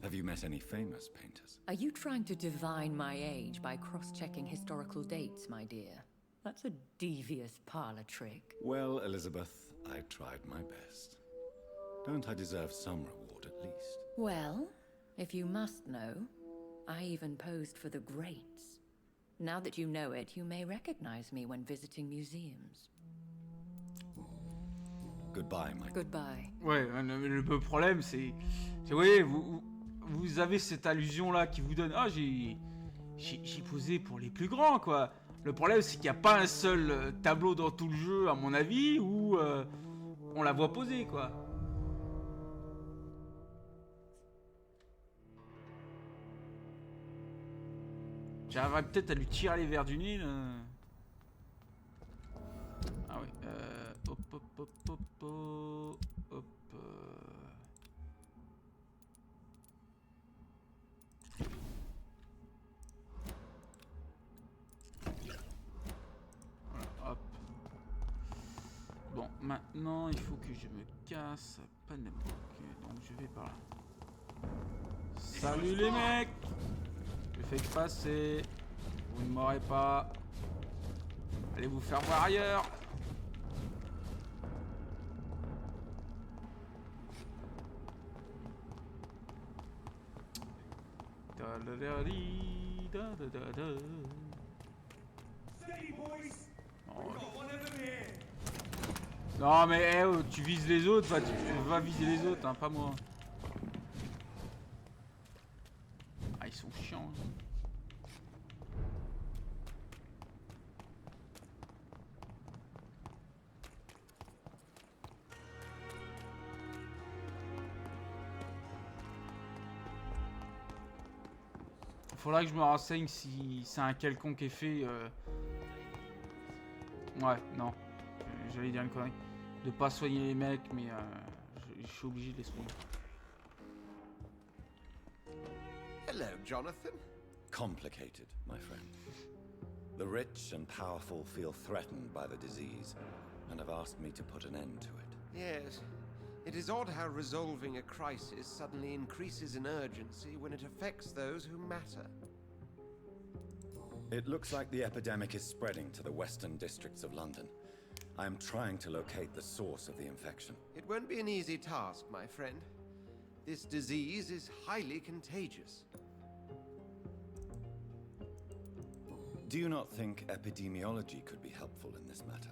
Have you met any famous painters? Are you trying to divine my age by cross-checking historical dates, my dear? That's a devious parlor trick. Well, Elizabeth, I tried my best. Don't I deserve some reward at least? Well, if you must know, I even posed for the greats. Now that you know it, you may recognize me when visiting museums. Goodbye, my... Goodbye. Ouais, le problème c'est... Vous voyez, vous avez cette allusion-là qui vous donne... Ah, j'ai posé pour les plus grands, quoi. Le problème, c'est qu'il n'y a pas un seul tableau dans tout le jeu, à mon avis, où on la voit poser, quoi. J'arriverai peut-être à lui tirer les verres du nez, là. Ah oui, hop, hop, hop, hop, hop, hop. Voilà, hop. Bon, maintenant, il faut que je me casse. Pas n'importe quoi. Donc, je vais par là. Salut les mecs! Je fais que passer. Vous ne m'aurez pas. Allez vous faire voir ailleurs. Tadadadi. Steady, boys. Oh. We've got one of them here. Non mais tu vises les autres, va viser les autres, hein, pas moi. Ah ils sont chiants. Hein. Faudra que je me renseigne si c'est un quelconque effet. Ouais, non. J'allais dire une connerie. De pas soigner les mecs, mais je suis obligé de les soigner. Hello, Jonathan. Complicated, my friend. The rich and powerful feel threatened by the disease and have asked me to put an end to it. Yes. It is odd how resolving a crisis suddenly increases in urgency when it affects those who matter. It looks like the epidemic is spreading to the western districts of London. I am trying to locate the source of the infection. It won't be an easy task, my friend. This disease is highly contagious. Do you not think epidemiology could be helpful in this matter?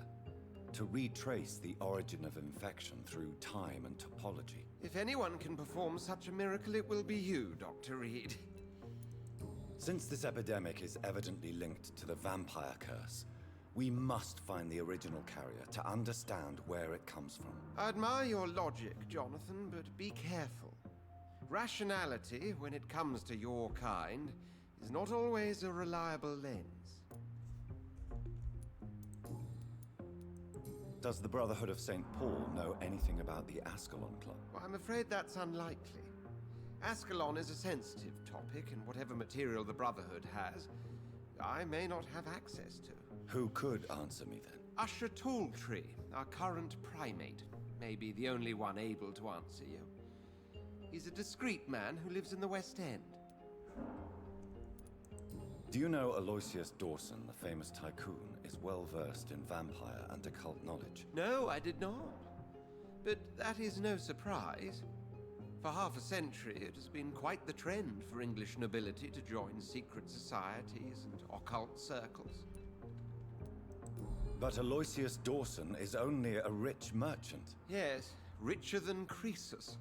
To retrace the origin of infection through time and topology. If anyone can perform such a miracle, it will be you, Dr. Reed. Since this epidemic is evidently linked to the vampire curse, we must find the original carrier to understand where it comes from. I admire your logic, Jonathan, but be careful. Rationality, when it comes to your kind, is not always a reliable lens. Does the Brotherhood of St. Paul know anything about the Ascalon Club? Well, I'm afraid that's unlikely. Ascalon is a sensitive topic, and whatever material the Brotherhood has, I may not have access to. Who could answer me then? Usher Talltree, our current primate, may be the only one able to answer you. He's a discreet man who lives in the West End. Do you know Aloysius Dawson, the famous tycoon, is well versed in vampire and occult knowledge? No, I did not. But that is no surprise. For half a century, it has been quite the trend for English nobility to join secret societies and occult circles. But Aloysius Dawson is only a rich merchant. Yes, richer than Croesus.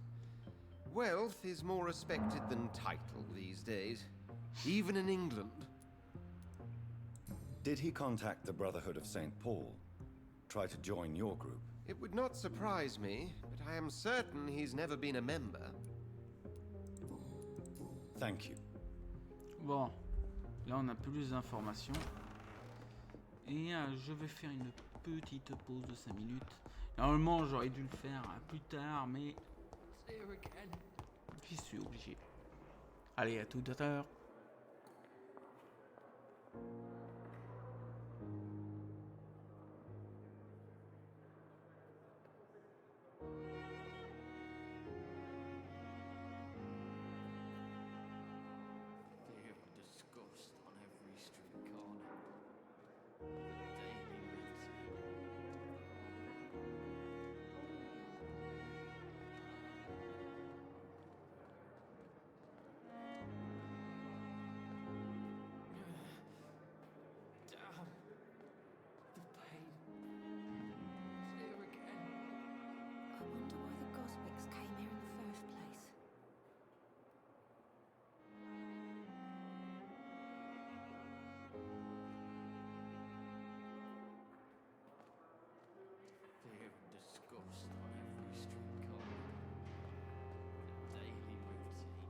Wealth is more respected than title these days, even in England. Did he contact the Brotherhood of St. Paul? Try to join your group? It would not surprise me, but I am certain he's never been a member. Thank you. Bon, là on a plus d'informations. Et je vais faire une petite pause de 5 minutes. Normalement j'aurais dû le faire plus tard, mais j'y suis obligé. Allez, à tout à l'heure. I wonder why the Goswicks came here in the first place. Fear and disgust on every street corner. The daily routine.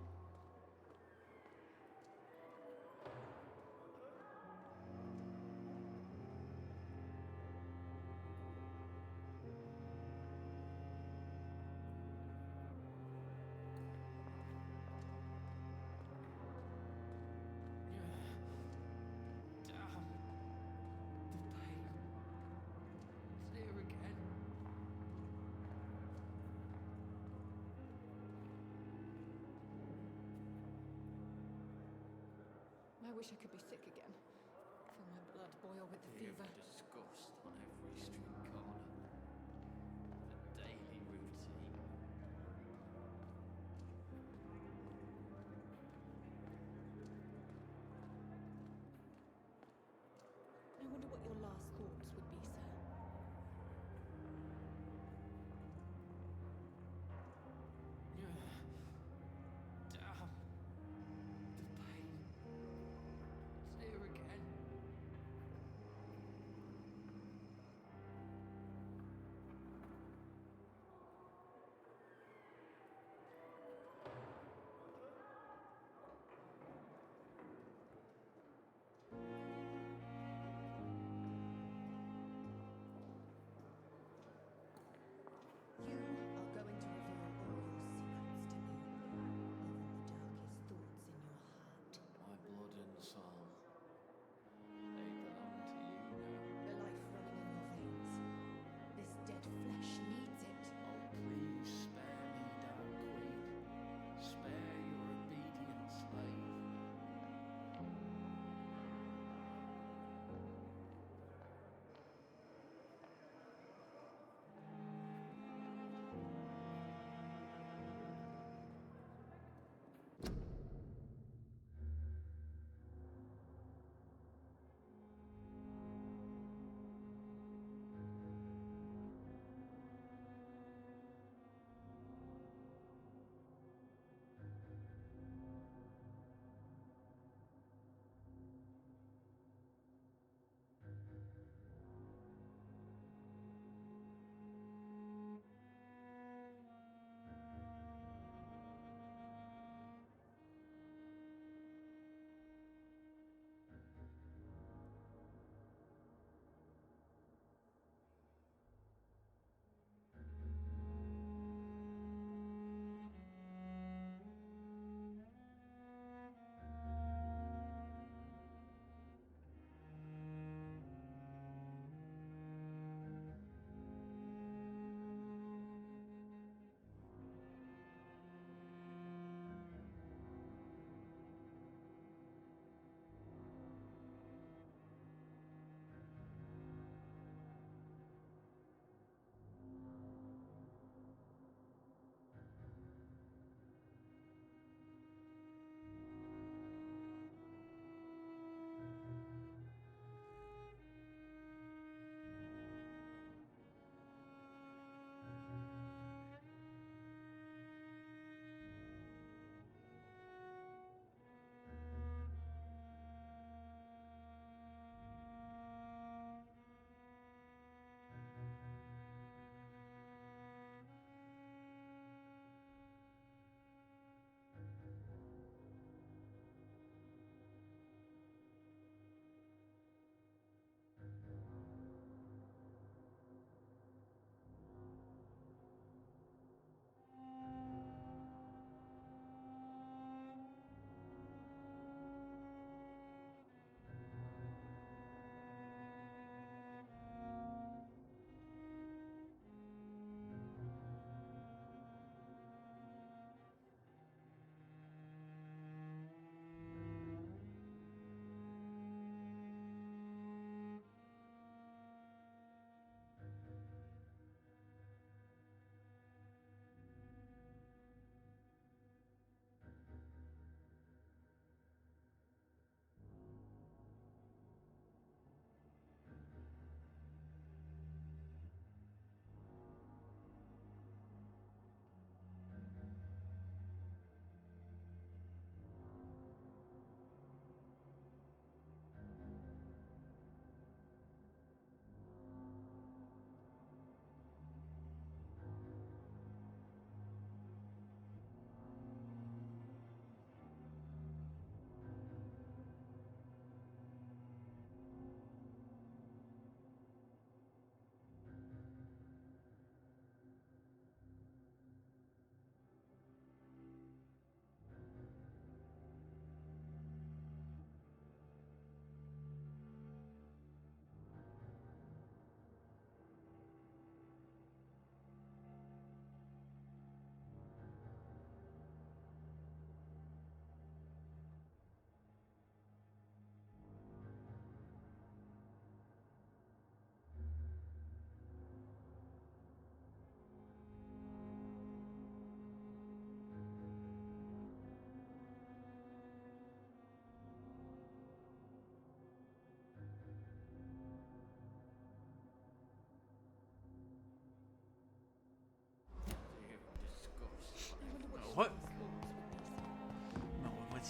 Damn. The pain. It's here again. I wish I could be sick again. Feel my blood boil with the Fear fever. and disgust on every street corner. The daily routine.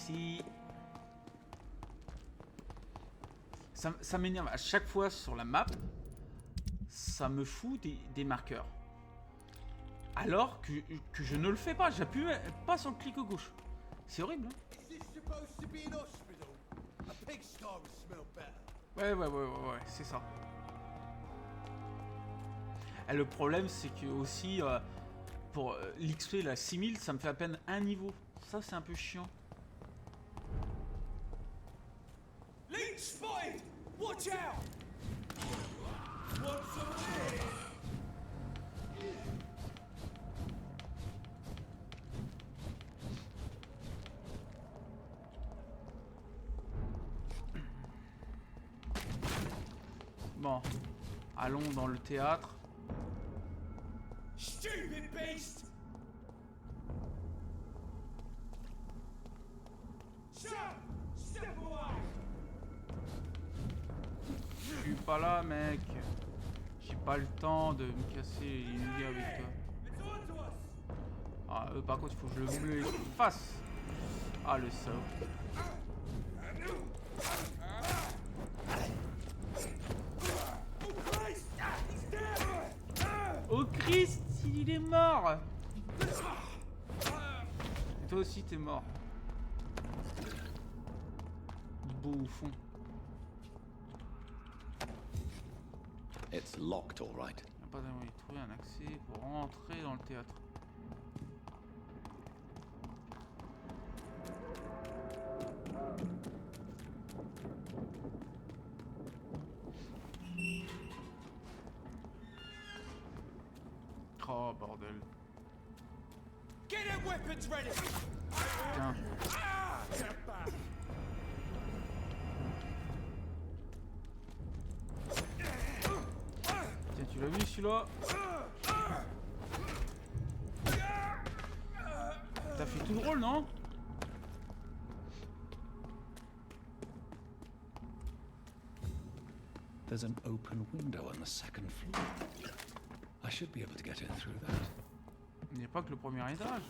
ici. Ça m'énerve à chaque fois sur la map. Ça me fout des marqueurs. Alors que je ne le fais pas. J'appuie pas sur le clic gauche. C'est horrible. Hein. Ouais, c'est ça. Et le problème, c'est que aussi, pour l'XP, la 6000, ça me fait à peine un niveau. Ça, c'est un peu chiant. Leech spotted! Watch out! Want some of this? Bon, allons dans le théâtre. Stupid beast! Shut! Step away! Je suis pas là, mec. J'ai pas le temps de me casser les nouilles avec toi. Ah, par contre, il faut que je le fasse. Ah, le salaud. Oh Christ, il est mort. Et toi aussi, t'es mort. Bouffon. It's locked, all right. Il n'y a pas de moyen de trouver un accès pour rentrer dans le théâtre. Oh bordel. Get their weapons ready! Tiens. Tiens, tu l'as vu celui-là? T'as fait tout drôle, non? There's an open window on the second floor. I should be able to get in through that. Il n'y a pas que le premier étage.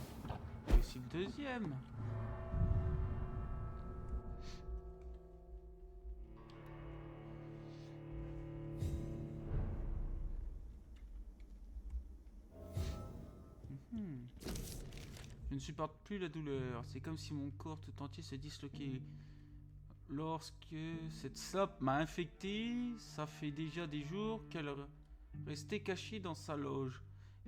Il y a aussi le deuxième. Je ne supporte plus la douleur. C'est comme si mon corps tout entier se disloquait. Lorsque cette salope m'a infecté, ça fait déjà des jours qu'elle restait cachée dans sa loge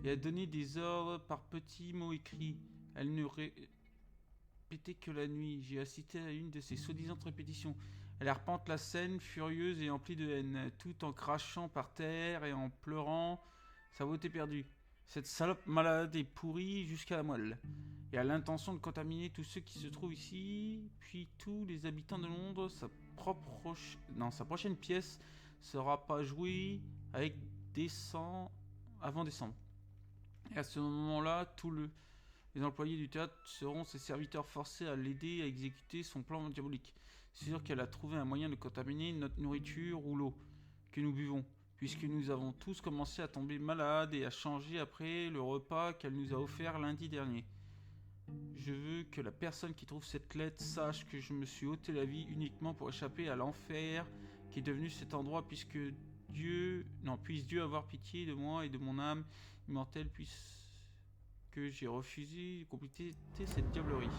et a donné des ordres par petits mots écrits. Elle ne répétait que la nuit. J'ai assisté à une de ces soi-disant répétitions. Elle arpente la scène, furieuse et emplie de haine, tout en crachant par terre et en pleurant sa beauté perdue. Cette salope malade est pourrie jusqu'à la moelle et a l'intention de contaminer tous ceux qui se trouvent ici, puis tous les habitants de Londres. Sa prochaine pièce sera pas jouée avec avant décembre. Et à ce moment-là, les employés du théâtre seront ses serviteurs forcés à l'aider à exécuter son plan diabolique. C'est sûr qu'elle a trouvé un moyen de contaminer notre nourriture ou l'eau que nous buvons, puisque nous avons tous commencé à tomber malades et à changer après le repas qu'elle nous a offert lundi dernier. Je veux que la personne qui trouve cette lettre sache que je me suis ôté la vie uniquement pour échapper à l'enfer qui est devenu cet endroit, puisse Dieu avoir pitié de moi et de mon âme immortelle, puisque j'ai refusé de compléter cette diablerie.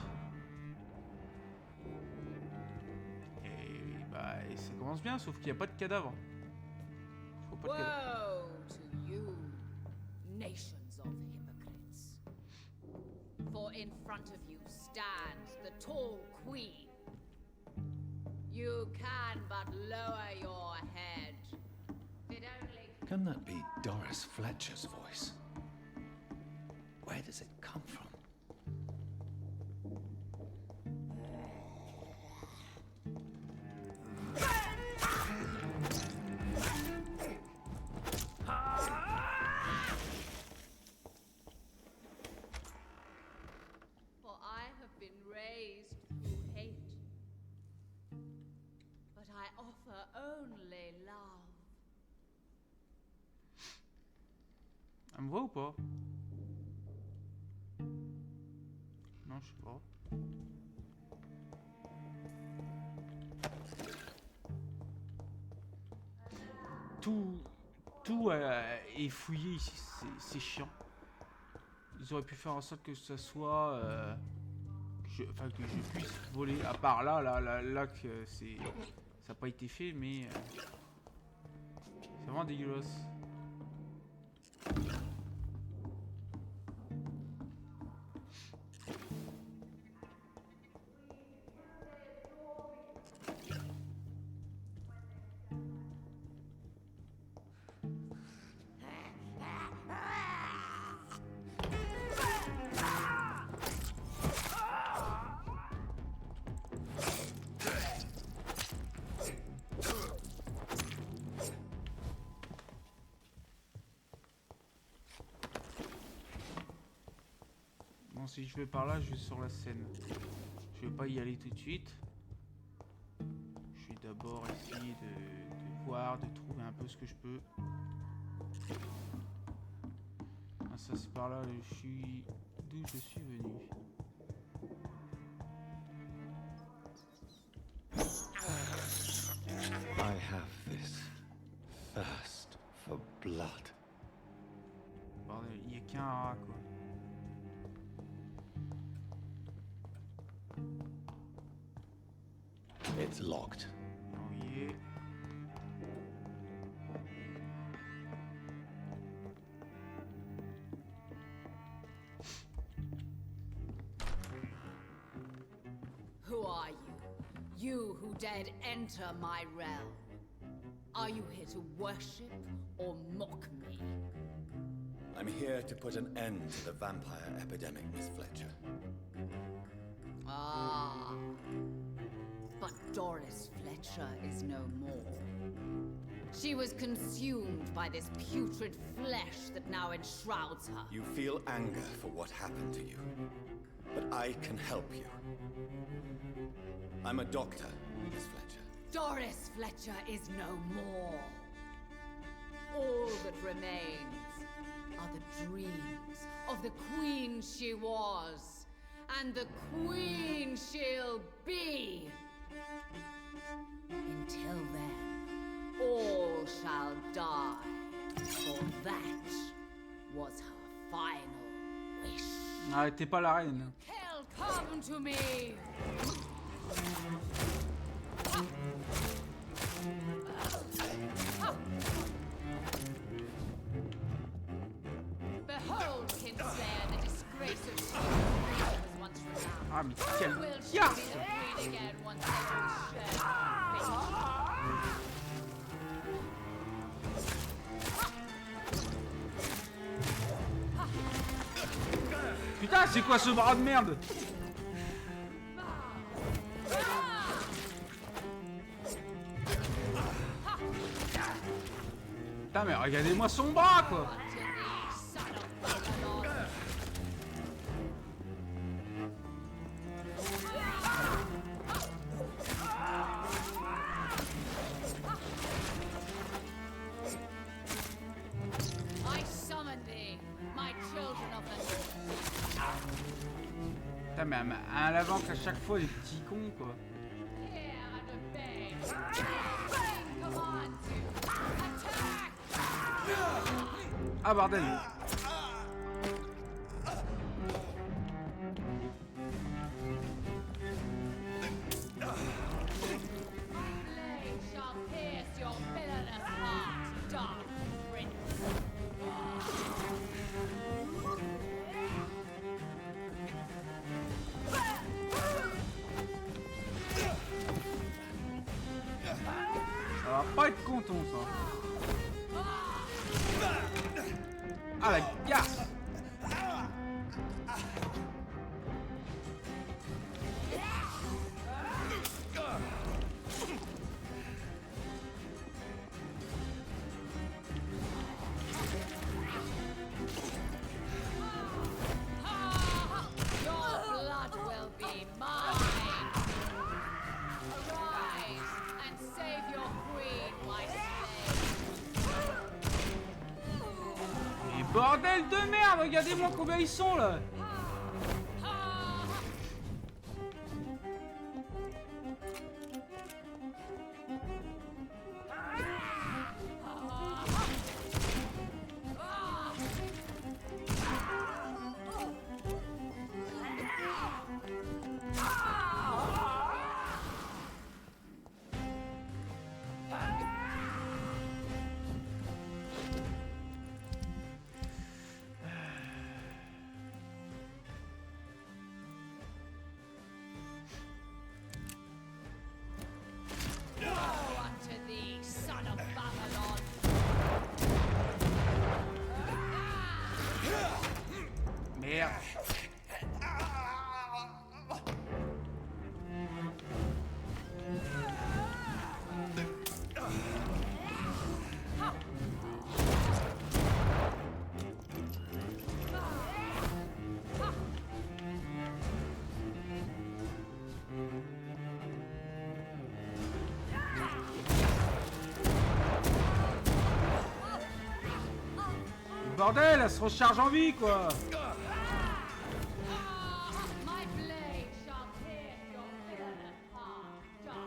Et ça commence bien, sauf qu'il n'y a pas de cadavre. Faut pas de cadavre. Woe to you, nations of hypocrites. For in front of you stands the tall queen. You can but lower your head. It only... Can that be Doris Fletcher's voice? Where does it come from? For I have been raised through hate. But I offer only love. Elle me voit ou pas? Non, je sais pas. tout est fouillé ici, c'est chiant. Ils auraient pu faire en sorte que ça soit... que je puisse voler, à part là que c'est... Ça n'a pas été fait, mais... c'est vraiment dégueulasse. Si je vais par là, je vais sur la scène. Je vais pas y aller tout de suite. Je vais d'abord essayer de voir, de trouver un peu ce que je peux. Ah, ça c'est par là, je suis... d'où je suis venu. I have this thirst for blood. Bordel, il y a qu'un rat quoi. It's locked. Oh yeah. Who are you? You who dared enter my realm. Are you here to worship or mock me? I'm here to put an end to the vampire epidemic, Miss Fletcher. Ah. But Doris Fletcher is no more. She was consumed by this putrid flesh that now enshrouds her. You feel anger for what happened to you, but I can help you. I'm a doctor, Miss Fletcher. Doris Fletcher is no more. All that remains are the dreams of the queen she was, and the queen she'll be. Until then, all shall die, for that was her final wish. Arrêtez pas la reine. Kill, come to me! Behold, Kinslayer, the disgrace of Sweden was once renowned. Ah, mais quelle Will she garce! be the queen again once they all share her fate? Putain, c'est quoi ce bras de merde? Putain, mais regardez-moi son bras, quoi! I summon thee, my children of the north. Putain, mais un lavant qu'à chaque fois, les petits cons, quoi. Hear and obey. Queen commands you. Attack! Ah, bordel! Blade shall pierce your villainous heart, dark prince. Ça va pas être content, ça. Ah, la garce! Your blood will be mine. Arise and save your queen, my slave. Mais bordel de merde! Regardez-moi combien ils sont, là! bordel, elle se recharge en vie, quoi. My blade shall pierce your villainous heart, dark.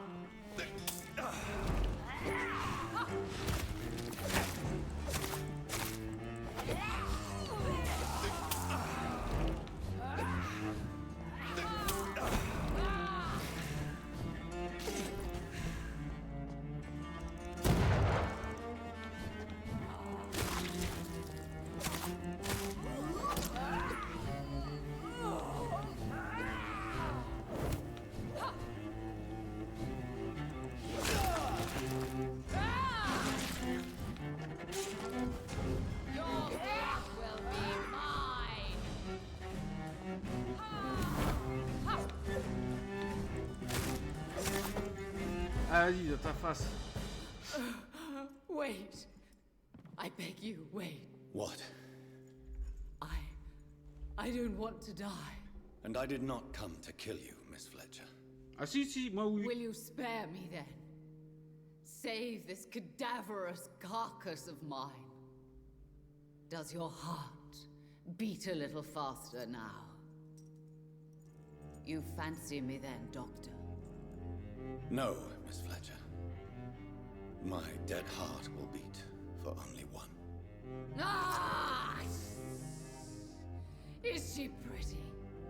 Your fate will be mine. Ah, vas-y, de ta face. Wait. I beg you, wait. What? I don't want to die. And I did not come to kill you, Miss Fletcher. Ah si, moi oui. Will you spare me then? Save this cadaverous carcass of mine. Does your heart beat a little faster now? You fancy me then, Doctor? No, Miss Fletcher. My dead heart will beat for only one. Ah! Is she pretty?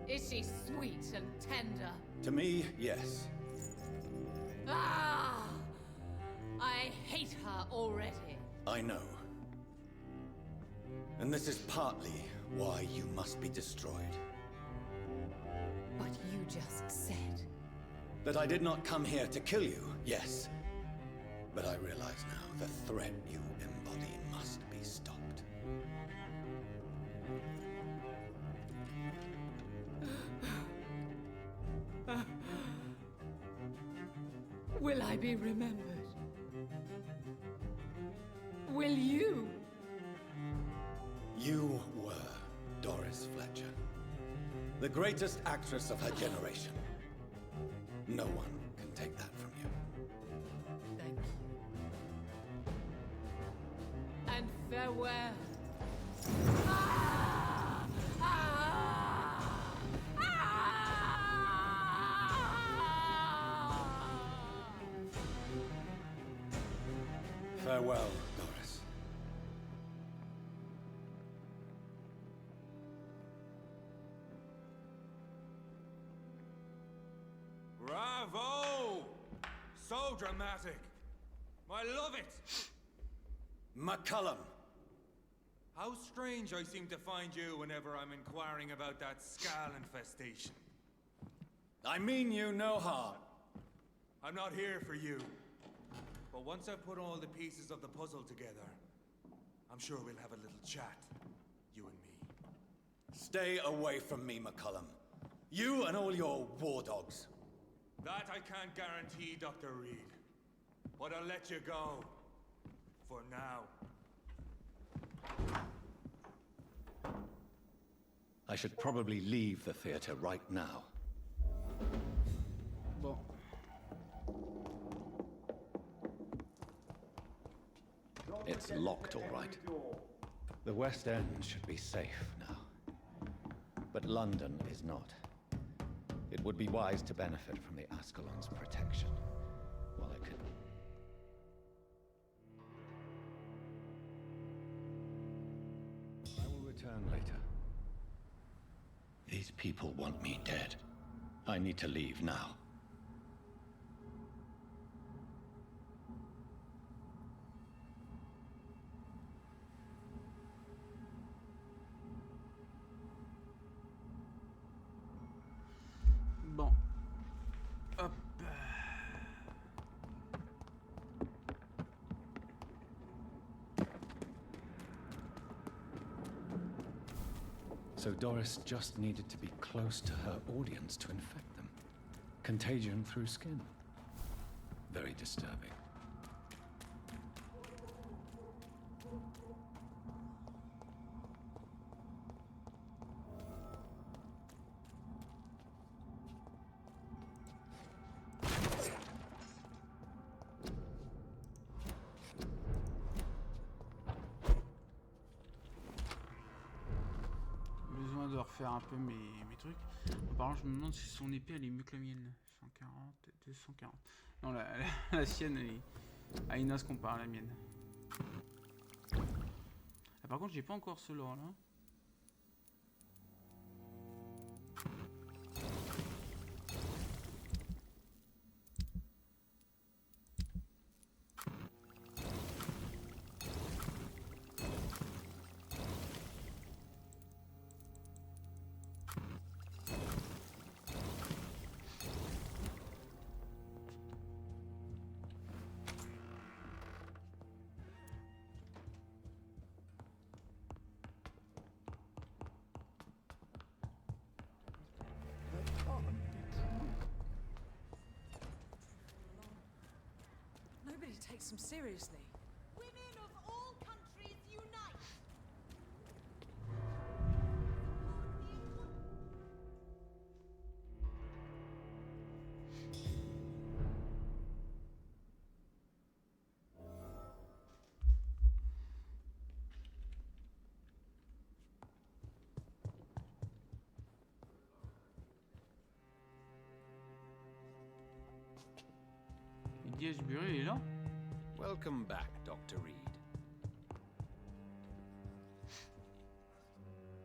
Is she sweet and tender? To me, yes. Ah! I hate her already. I know. And this is partly why you must be destroyed. But you just said... That I did not come here to kill you, yes. But I realize now the threat you embody must be stopped. Will I be remembered? Will you? You were Doris Fletcher. The greatest actress of her generation. No one can take that from you. Thank you. And farewell. Ah! Ah! Farewell, Doris. Bravo! So dramatic. I love it. McCullum. How strange I seem to find you whenever I'm inquiring about that skull infestation. I mean you no harm. I'm not here for you. But once I've put all the pieces of the puzzle together, I'm sure we'll have a little chat, you and me. Stay away from me, McCullum. You and all your war dogs. That I can't guarantee, Dr. Reed. But I'll let you go. For now. I should probably leave the theater right now. Bon. It's locked, all right. The West End should be safe now. But London is not. It would be wise to benefit from the Ascalon's protection, while I could... I will return later. These people want me dead. I need to leave now. Bon. Hop. So Doris just needed to be close to her audience to infect them. Contagion through skin. Very disturbing. refaire un peu mes trucs. Apparemment, je me demande si son épée elle est mieux que la mienne. 140, 240. Non, la sienne elle est à Inas comparé à la mienne. Ah, par contre, j'ai pas encore ce lore là. Nobody takes them seriously. Women of all countries unite! Buré, il est là? Welcome back, Dr. Reed.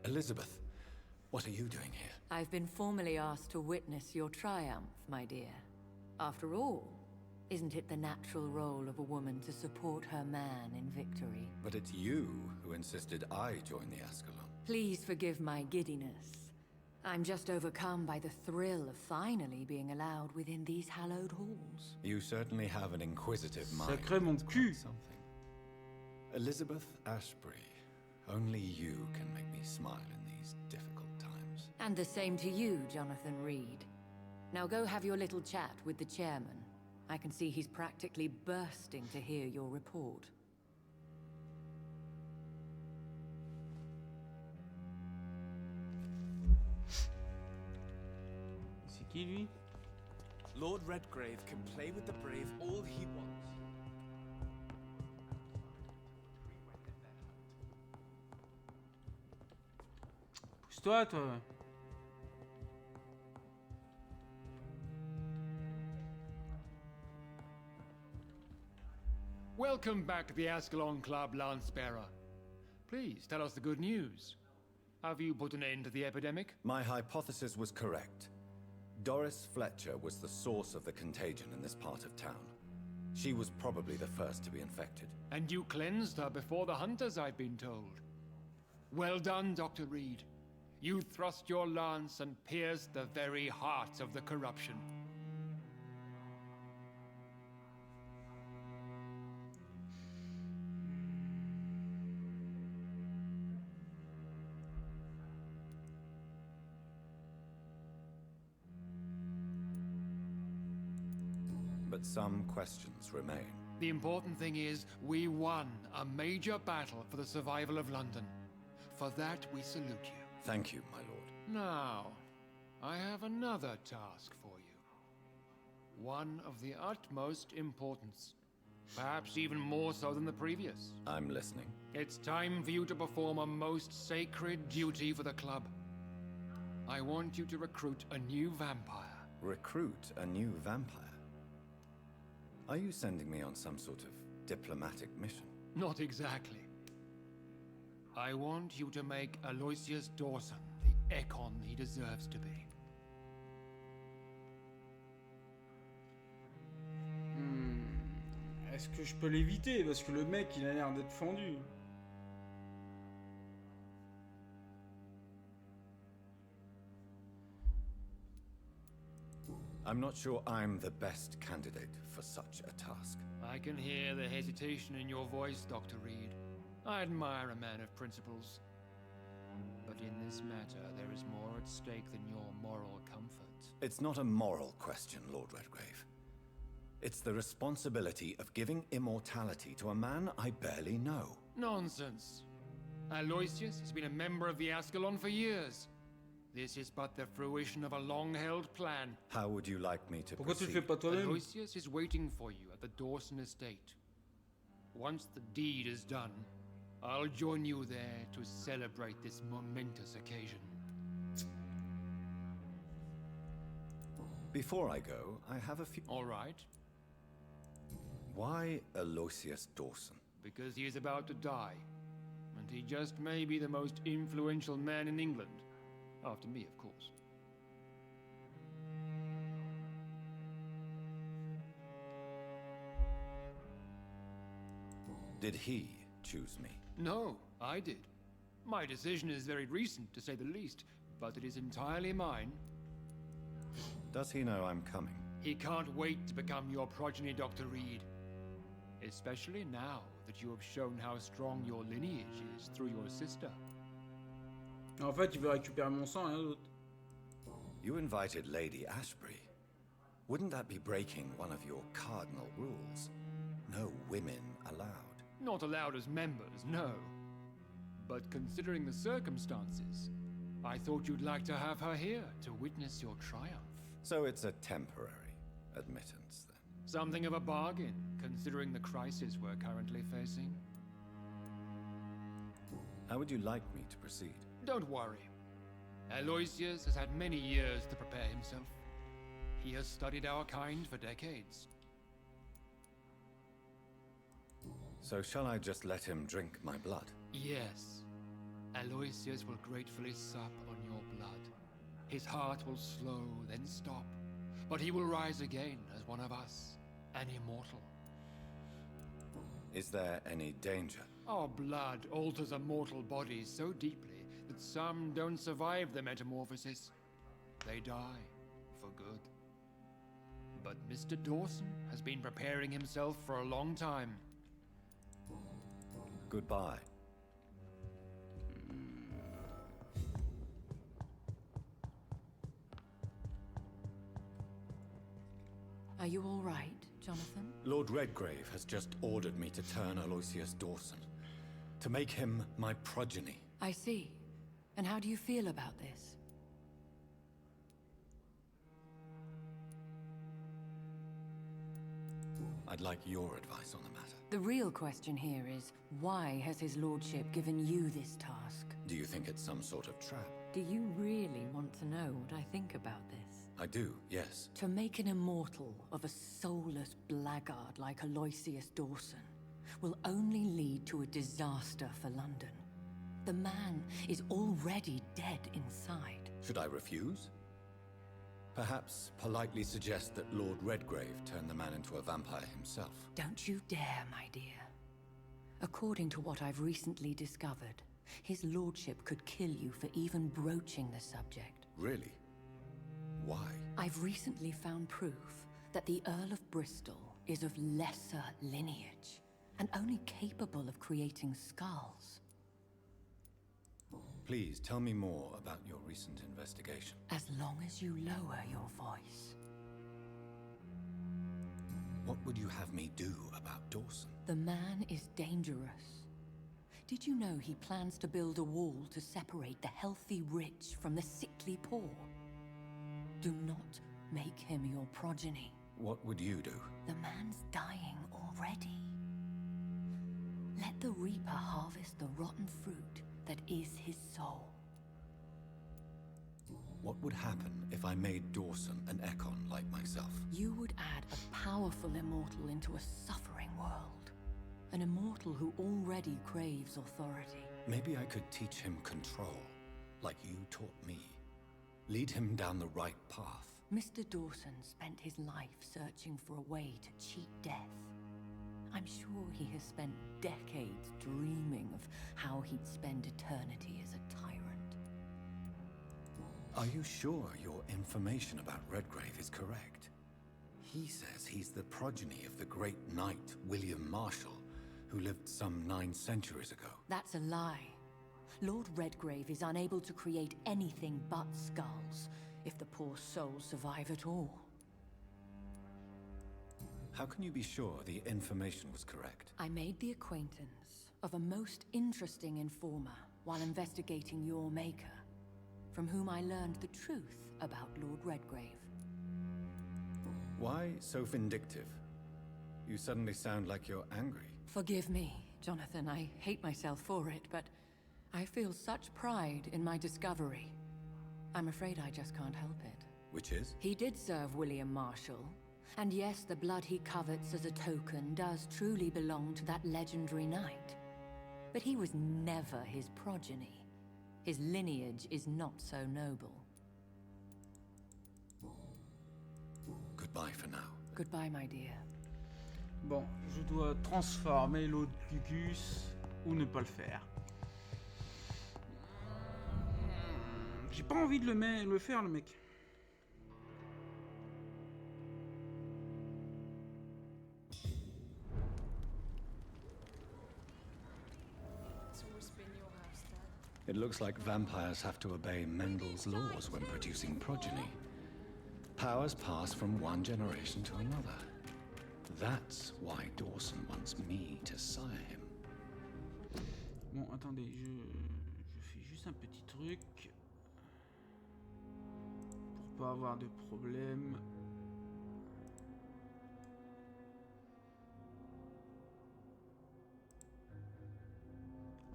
Elizabeth, what are you doing here? I've been formally asked to witness your triumph, my dear. After all, isn't it the natural role of a woman to support her man in victory? But it's you who insisted I join the Ascalon. Please forgive my giddiness. I'm just overcome by the thrill of finally being allowed within these hallowed halls. You certainly have an inquisitive mind. Sacré mon cul. Something. Elizabeth Ashbury, only you can make me smile in these difficult times. And the same to you, Jonathan Reed. Now go have your little chat with the chairman. I can see he's practically bursting to hear your report. C'est qui lui? Lord Redgrave can play with the brave all he wants. Pousse-toi, toi. Welcome back to the Ascalon Club, Lancebearer. Please tell us the good news. Have you put an end to the epidemic? My hypothesis was correct. Doris Fletcher was the source of the contagion in this part of town. She was probably the first to be infected. And you cleansed her before the hunters, I've been told. Well done, Dr. Reed. You thrust your lance and pierced the very heart of the corruption. But some questions remain. The important thing is, we won a major battle for the survival of London. For that, we salute you. Thank you, my lord. Now, I have another task for you. One of the utmost importance. Perhaps even more so than the previous. I'm listening. It's time for you to perform a most sacred duty for the club. I want you to recruit a new vampire. Recruit a new vampire? Are you sending me on some sort of diplomatic mission? Not exactly. I want you to make Aloysius Dawson the Ekon he deserves to be. Est-ce que je peux l'éviter? Parce que le mec, il a l'air d'être fendu. I'm not sure I'm the best candidate for such a task. I can hear the hesitation in your voice, Dr. Reed. I admire a man of principles. But in this matter, there is more at stake than your moral comfort. It's not a moral question, Lord Redgrave. It's the responsibility of giving immortality to a man I barely know. Nonsense. Aloysius has been a member of the Ascalon for years. This is but the fruition of a long-held plan. How would you like me to Pourquoi tu le proceed? fais pas toi-même? Aloysius is waiting for you at the Dawson estate. Once the deed is done, I'll join you there to celebrate this momentous occasion. Before I go, I have a few... All right. Why Aloysius Dawson? Because he is about to die. And he just may be the most influential man in England. After me, of course. Did he choose me? No, I did. My decision is very recent, to say the least, but it is entirely mine. Does he know I'm coming? He can't wait to become your progeny, Dr. Reed. Especially now that you have shown how strong your lineage is through your sister. En fait, il veut récupérer mon sang, hein, l'autre. You invited Lady Ashbury. Wouldn't that be breaking one of your cardinal rules? No women allowed. Not allowed as members, no. But considering the circumstances, I thought you'd like to have her here to witness your triumph. So it's a temporary admittance, then? Something of a bargain, considering the crisis we're currently facing. How would you like me to proceed? Don't worry. Aloysius has had many years to prepare himself. He has studied our kind for decades. So shall I just let him drink my blood? Yes. Aloysius will gratefully sup on your blood. His heart will slow, then stop. But he will rise again as one of us, an immortal. Is there any danger? Our blood alters a mortal body so deeply that some don't survive the metamorphosis. They die for good. But Mr. Dawson has been preparing himself for a long time. Goodbye. Are you all right, Jonathan? Lord Redgrave has just ordered me to turn Aloysius Dawson, to make him my progeny. I see. And how do you feel about this? I'd like your advice on the matter. The real question here is, why has his lordship given you this task? Do you think it's some sort of trap? Do you really want to know what I think about this? I do, yes. To make an immortal of a soulless blackguard like Aloysius Dawson will only lead to a disaster for London. The man is already dead inside. Should I refuse? Perhaps politely suggest that Lord Redgrave turn the man into a vampire himself. Don't you dare, my dear. According to what I've recently discovered, his lordship could kill you for even broaching the subject. Really? Why? I've recently found proof that the Earl of Bristol is of lesser lineage and only capable of creating skulls. Please tell me more about your recent investigation. As long as you lower your voice. What would you have me do about Dawson? The man is dangerous. Did you know he plans to build a wall to separate the healthy rich from the sickly poor? Do not make him your progeny. What would you do? The man's dying already. Let the Reaper harvest the rotten fruit that is his soul. What would happen if I made Dawson an Ekon like myself? You would add a powerful immortal into a suffering world. An immortal who already craves authority. Maybe I could teach him control, like you taught me. Lead him down the right path. Mr. Dawson spent his life searching for a way to cheat death. I'm sure he has spent decades dreaming of how he'd spend eternity as a tyrant. Are you sure your information about Redgrave is correct? He says he's the progeny of the great knight William Marshall, who lived some 9 centuries ago. That's a lie. Lord Redgrave is unable to create anything but skulls, if the poor souls survive at all. How can you be sure the information was correct? I made the acquaintance of a most interesting informer while investigating your maker, from whom I learned the truth about Lord Redgrave. Why so vindictive? You suddenly sound like you're angry. Forgive me, Jonathan. I hate myself for it, but I feel such pride in my discovery. I'm afraid I just can't help it. Which is? He did serve William Marshall. And yes, the blood he covets as a token does truly belong to that legendary knight. But he was never his progeny. His lineage is not so noble. Goodbye for now. Goodbye, my dear. Bon, je dois transformer l'autre Gugus ou ne pas le faire. J'ai pas envie de le faire, le mec. It's always been your house, Dad. It looks like vampires have to obey Mendel's laws when producing progeny. Powers pass from one generation to another. That's why Dawson wants me to sire him. Bon, attendez, je fais juste un petit truc pour pas avoir de problème.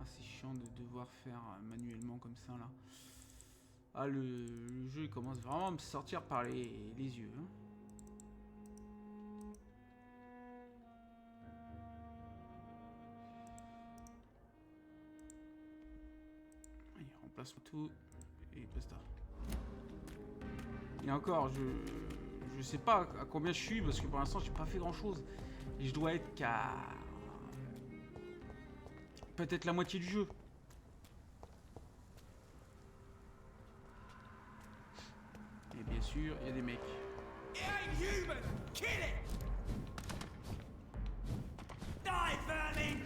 Ah, c'est chiant de devoir faire manuellement comme ça là. Ah, le jeu il commence vraiment à me sortir par les yeux. Hein. Allez, remplace tout et basta. Et encore, je sais pas à combien je suis parce que pour l'instant j'ai pas fait grand chose. Et je dois être qu'à peut-être la moitié du jeu. Et bien sûr, il y a des mecs. It ain't human! Kill it! Die, vermin!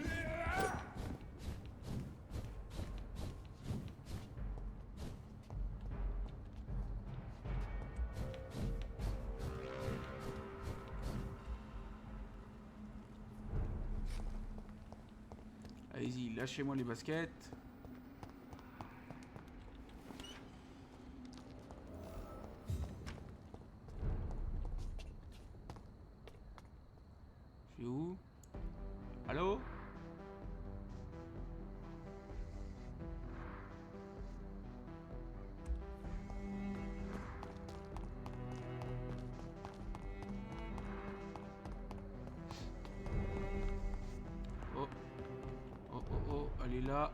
Allez-y, lâchez-moi les baskets. Je suis où? Allô? Oh. Oh, oh, oh, elle est là.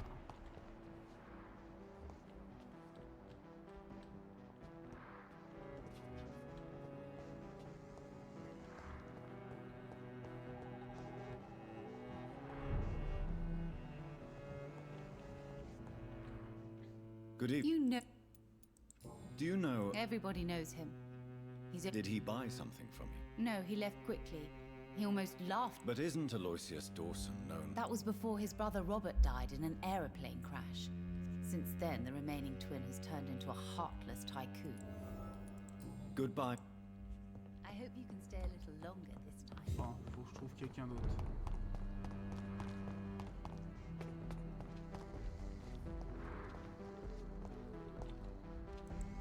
Good evening. You know. Do you know... Everybody knows him. He's a. Did he buy something from you? No, he left quickly. He almost laughed. But isn't Aloysius Dawson known... That was before his brother Robert died in an aeroplane crash. Since then, the remaining twin has turned into a heartless tycoon. Goodbye. I hope you can stay a little longer this time. Bon, faut que je trouve quelqu'un d'autre.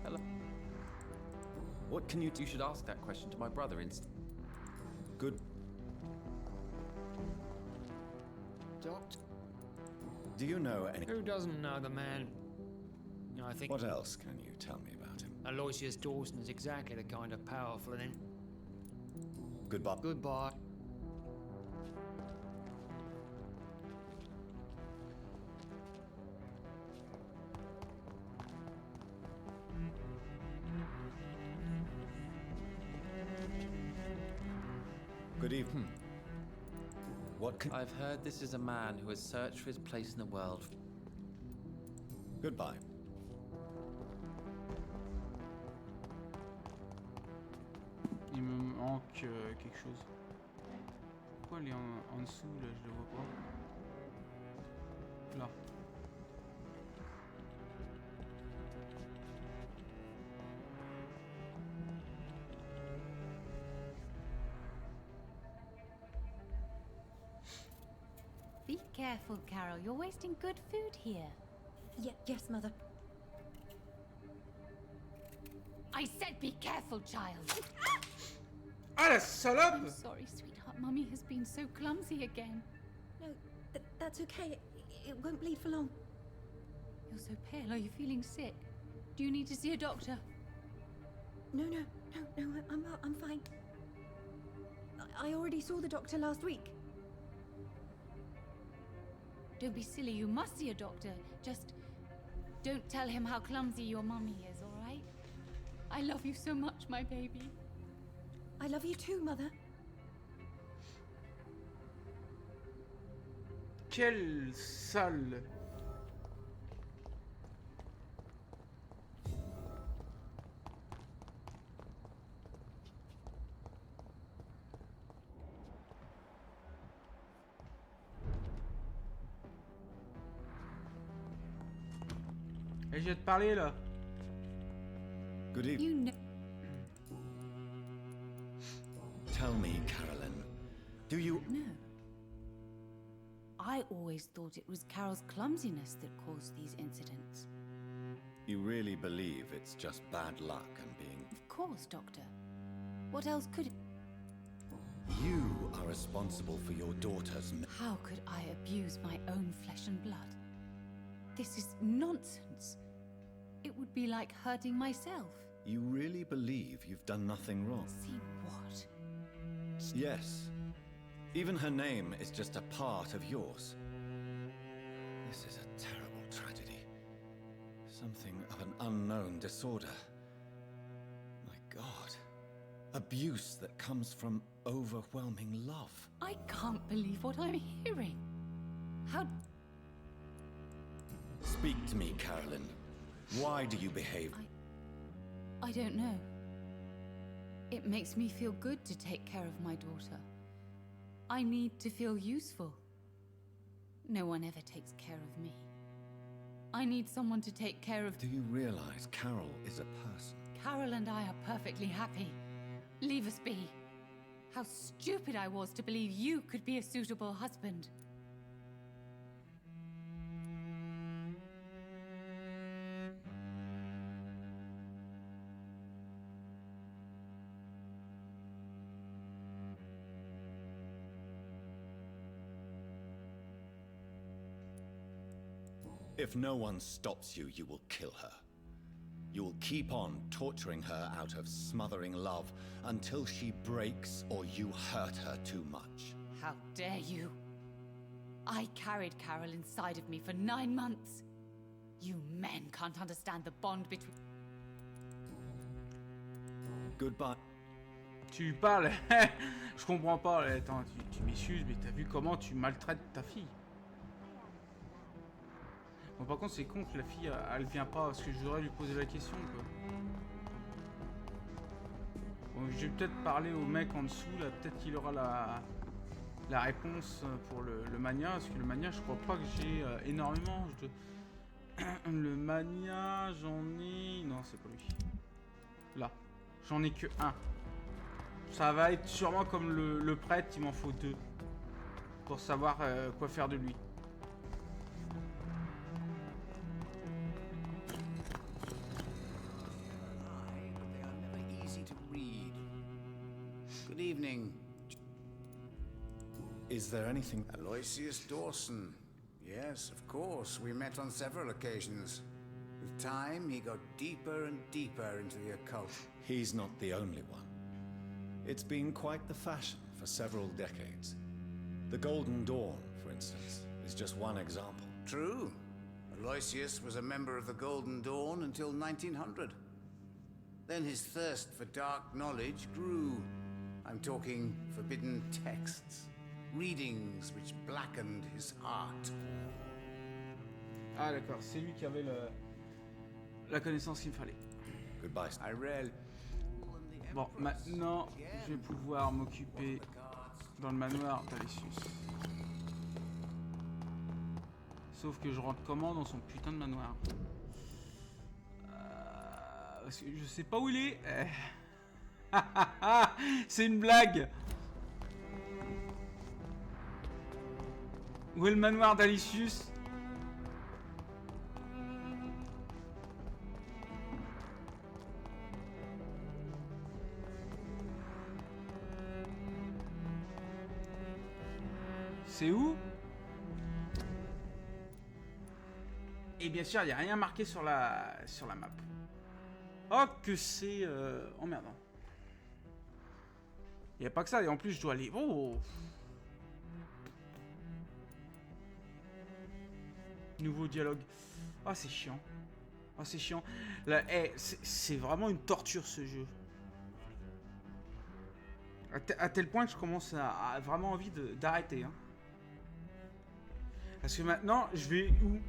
Hello. What can you do? You should ask that question to my brother instead. Good. Doctor? Do you know any... Who doesn't know the man? I think... What else can you tell me about him? Aloysius Dawson is exactly the kind of powerful and... Goodbye. Goodbye. Good evening. What can... I've heard this is a man who has searched for his place in the world. Goodbye. Il me manque quelque chose. Pourquoi elle est en dessous là, je la vois pas. Là. Be careful, Carol. You're wasting good food here. Yes, Mother. I said be careful, child. Ah, la salope! I'm sorry, sweetheart. Mummy has been so clumsy again. No, that's okay. It won't bleed for long. You're so pale. Are you feeling sick? Do you need to see a doctor? No, I'm fine. I already saw the doctor last week. Don't be silly, you must see a doctor. Just don't tell him how clumsy your mummy is, all right? I love you so much, my baby. I love you too, Mother. Quelle sale. Et je vais te parler là. Good evening. You know. Tell me, Carolyn, do you... No. I always thought it was Carol's clumsiness that caused these incidents. You really believe it's just bad luck and being... Of course, Doctor. What else could it... You are responsible for your daughter's... How could I abuse my own flesh and blood? This is nonsense. It would be like hurting myself. You really believe you've done nothing wrong? See what? Yes. Even her name is just a part of yours. This is a terrible tragedy. Something of an unknown disorder. My God. Abuse that comes from overwhelming love. I can't believe what I'm hearing. How... Speak to me, Carolyn. Why do you behave... I don't know. It makes me feel good to take care of my daughter. I need to feel useful. No one ever takes care of me. I need someone to take care of... Do you realize Carol is a person? Carol and I are perfectly happy. Leave us be. How stupid I was to believe you could be a suitable husband. If no one stops you, you will kill her. You will keep on torturing her out of smothering love until she breaks or you hurt her too much. How dare you? I carried Carol inside of me for 9 months. You men can't understand the bond between... Goodbye. Tu parles. Je comprends pas. Attends, tu m'excuses, mais t'as vu comment tu maltraites ta fille? Bon, par contre, c'est con que la fille, elle vient pas, parce que je voudrais lui poser la question, quoi. Bon, je vais peut-être parler au mec en dessous, là, peut-être qu'il aura la réponse pour le mania, parce que le mania, je crois pas que j'ai énormément. Le mania, j'en ai... Non, c'est pas lui. Là. J'en ai que un. Ça va être sûrement comme le prêtre, il m'en faut 2. Pour savoir quoi faire de lui. Good evening. Is there anything... Aloysius Dawson. Yes, of course. We met on several occasions. With time, he got deeper and deeper into the occult. He's not the only one. It's been quite the fashion for several decades. The Golden Dawn, for instance, is just one example. True. Aloysius was a member of the Golden Dawn until 1900. Then his thirst for dark knowledge grew. I'm talking forbidden texts, readings which blackened his heart. Ah d'accord, c'est lui qui avait la connaissance qu'il me fallait. Goodbye. I read. Bon, maintenant, je vais pouvoir m'occuper dans le manoir d'Alessius. Sauf que je rentre comment dans son putain de manoir? Parce que je sais pas où il est. C'est une blague. Où est le manoir d'Alessius? C'est où? Et bien sûr, il n'y a rien marqué sur la map. Oh, que c'est emmerdant. Il n'y a pas que ça, et en plus je dois aller... Oh. Nouveau dialogue. Ah, c'est chiant. Ah, c'est chiant. Là, c'est vraiment une torture ce jeu. À tel point que je commence à vraiment envie d'arrêter. Hein. Parce que maintenant, je vais où?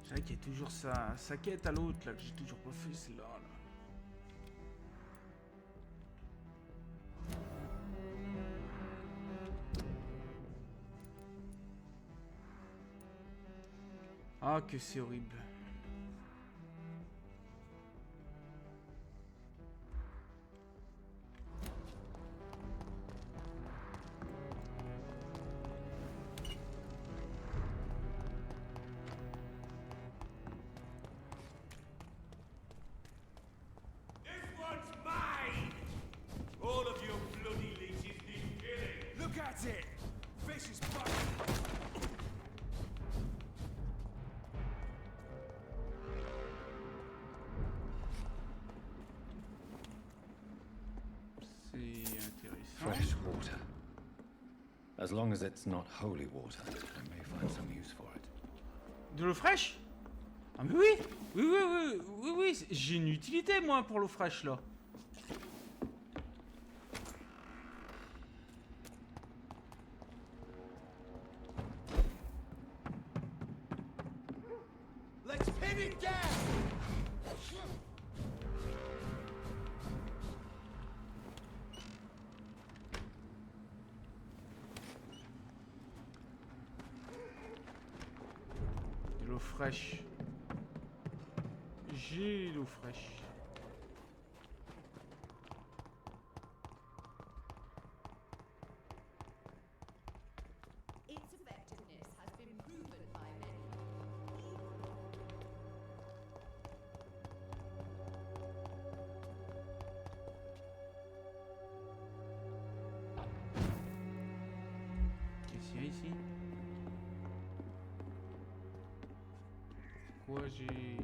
C'est vrai qu'il y a toujours sa quête à l'autre là que j'ai toujours pas fait, celle-là. Là. Ah, que c'est horrible. This one's mine! All of you bloody leeches need killing! Look at it! Fish is fucking... Fresh water. As long as it's not holy water, I may find some use for it. De l'eau fraîche? Ah mais oui! Oui, j'ai une utilité moi pour l'eau fraîche là. Let's pin it down! De l'eau fraîche. J'ai l'eau fraîche. Its effectiveness has been proven by many. Qu'est-ce qu'il y a ici? Quoi j'ai...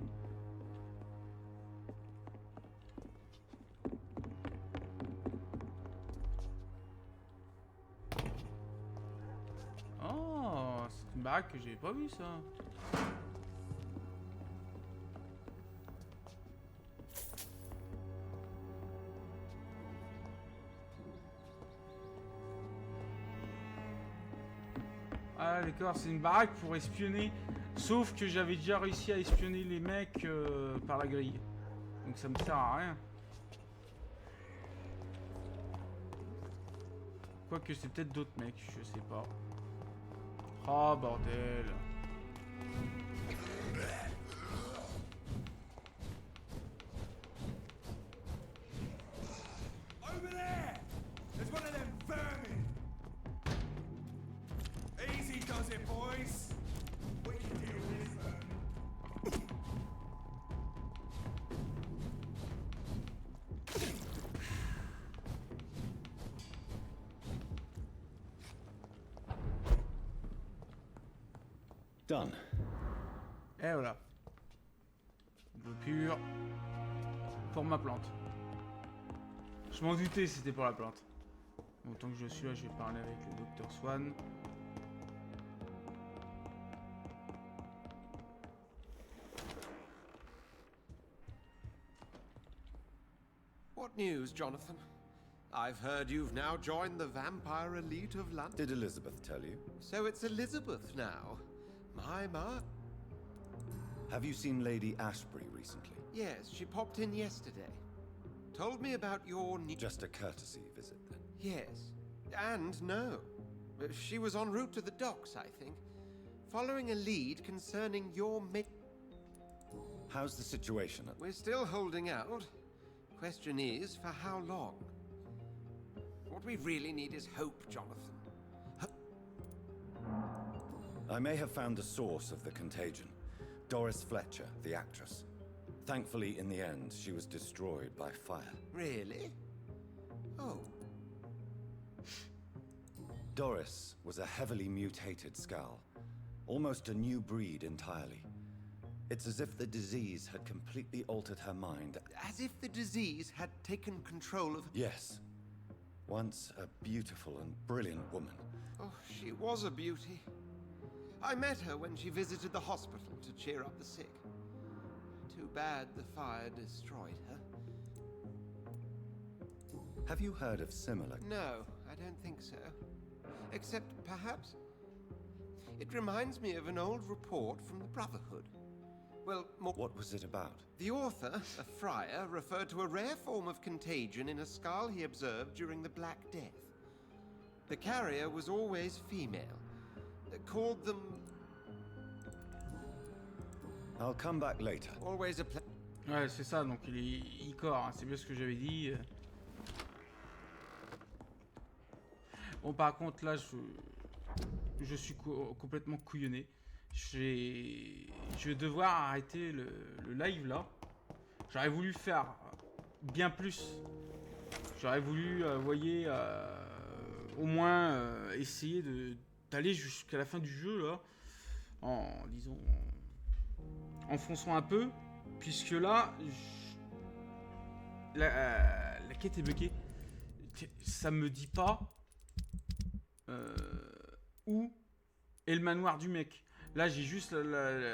Oh, c'est une baraque que j'avais pas vue ça. Ah d'accord, c'est une baraque pour espionner. Sauf que j'avais déjà réussi à espionner les mecs par la grille. Donc ça me sert à rien. Quoique c'est peut-être d'autres mecs, je sais pas. Oh bordel. Over there! There's one of them vermin! Easy does it, boys! We can deal with this vermin. Done. Et voilà. De l'eau pure. Pour ma plante. Je m'en doutais, c'était pour la plante. Bon, tant que je suis là, je vais parler avec le docteur Swan. What news, Jonathan? I've heard you've now joined the vampire elite of London. Did Elizabeth tell you? So it's Elizabeth now. My. Have you seen Lady Ashbury recently? recently? Yes, she popped in yesterday. Told me about your new... Just a courtesy visit, then? Yes. And no. She was en route to the docks, I think. Following a lead concerning your How's the situation at... We're still holding out. Question is, for how long? What we really need is hope, Jonathan. I may have found the source of the contagion. Doris Fletcher, the actress. Thankfully, in the end, she was destroyed by fire. Really? Oh. Doris was a heavily mutated skull. Almost a new breed entirely. It's as if the disease had completely altered her mind. As if the disease had taken control of... Yes. Once a beautiful and brilliant woman. Oh, she was a beauty. I met her when she visited the hospital to cheer up the sick. Too bad the fire destroyed her. Have you heard of similar... No, I don't think so. Except, perhaps... It reminds me of an old report from the Brotherhood. Well, more... What was it about? The author, a friar, referred to a rare form of contagion in a skull he observed during the Black Death. The carrier was always female. They called them... I'll come back later. Always a Ouais, c'est ça, donc il est Icor, hein, c'est bien ce que j'avais dit. Bon, par contre, là, je suis complètement couillonné. Je vais devoir arrêter le live, là. J'aurais voulu faire bien plus. J'aurais voulu, voyez, au moins essayer d'aller jusqu'à la fin du jeu, là. Disons, en fonçant un peu. Puisque là, la quête est buggée. Ça me dit pas où est le manoir du mec. Là, j'ai juste la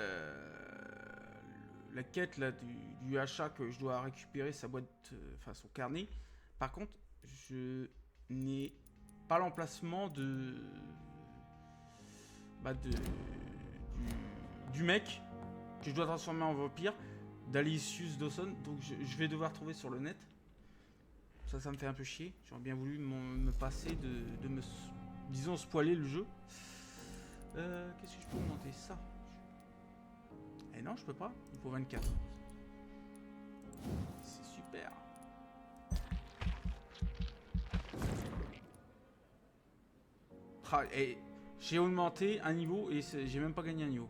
quête là, du achat que je dois récupérer, sa boîte, enfin son carnet. Par contre, je n'ai pas l'emplacement du mec que je dois transformer en vampire, d'Alicius Dawson. Donc je vais devoir trouver sur le net. Ça me fait un peu chier. J'aurais bien voulu me passer de me, disons, spoiler le jeu. Qu'est-ce que je peux monter ça? Eh non, je peux pas. Il faut 24. C'est super. Et j'ai augmenté un niveau et j'ai même pas gagné un niveau.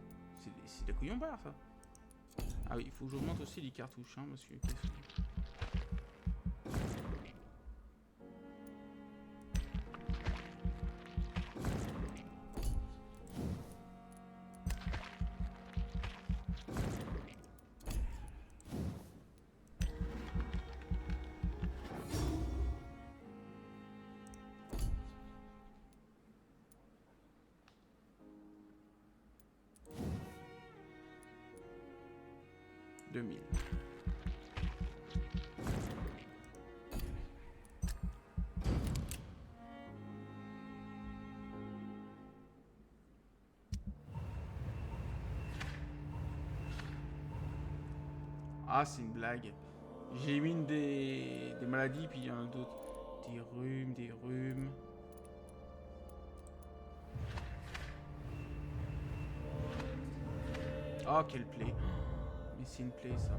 C'est des couillons barres, ça. Ah oui, il faut que j'augmente aussi les cartouches, hein, parce que... 2000. Ah, c'est une blague. J'ai mis des maladies, puis il y en a d'autres. Des rhumes. Oh, quelle plaie. Mais c'est une plaie, ça.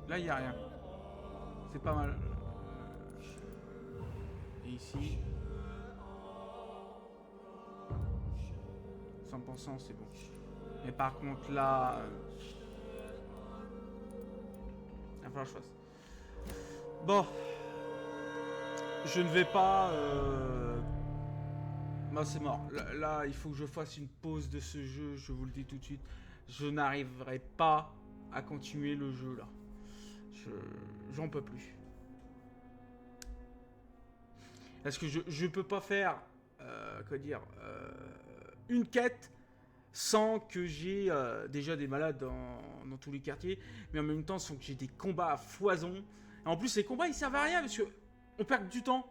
Là, il n'y a rien. C'est pas mal. Et ici... 100%, c'est bon. Mais par contre, là... il va falloir que je fasse. Bon. Je ne vais pas... Bah, c'est mort. Là, il faut que je fasse une pause de ce jeu. Je vous le dis tout de suite. Je n'arriverai pas à continuer le jeu, là. J'en peux plus. Est-ce que je peux pas faire... quoi dire... une quête sans que j'ai déjà des malades dans tous les quartiers, mais en même temps sans que j'ai des combats à foison. Et en plus, les combats, ils servent à rien, parce que on perd du temps.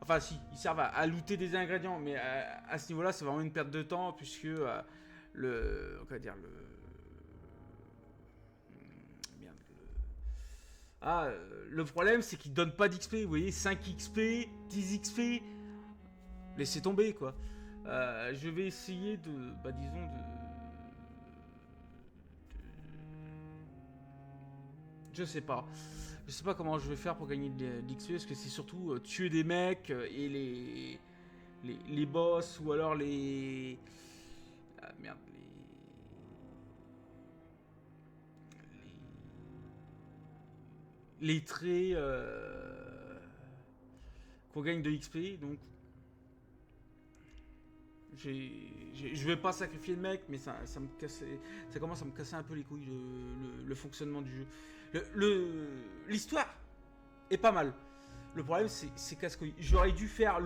Enfin, si, ils servent à looter des ingrédients, mais à ce niveau-là, c'est vraiment une perte de temps, puisque on va dire merde, le problème c'est qu'il donne pas d'XP, vous voyez, 5 XP, 10 XP, laissez tomber quoi. Je vais essayer de, disons je sais pas comment je vais faire pour gagner de l'XP, parce que c'est surtout tuer des mecs et les boss, ou alors les... merde, les traits qu'on gagne de XP, donc je vais pas sacrifier le mec, mais ça commence à me casser un peu les couilles, le fonctionnement du jeu. L'histoire est pas mal. Le problème, c'est casse-couille. J'aurais dû faire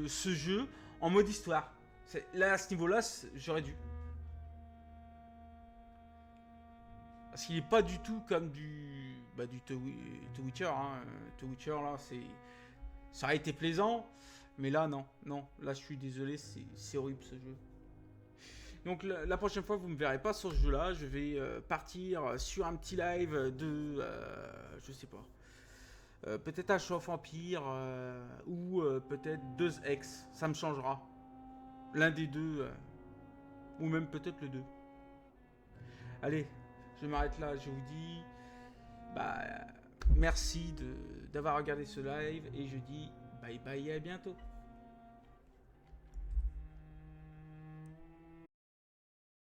ce jeu en mode histoire. Là, à ce niveau-là, j'aurais dû. Parce qu'il est pas du tout comme du The Witcher. Hein. The Witcher, là, ça aurait été plaisant. Mais là, non. Là, je suis désolé, c'est horrible, ce jeu. Donc, la prochaine fois, vous me verrez pas sur ce jeu-là. Je vais partir sur un petit live de... je sais pas. Peut-être un Show of Vampyr ou peut-être 2X, ça me changera. L'un des deux, ou même peut-être le 2. Allez, je m'arrête là, je vous dis merci d'avoir regardé ce live et je dis bye bye et à bientôt.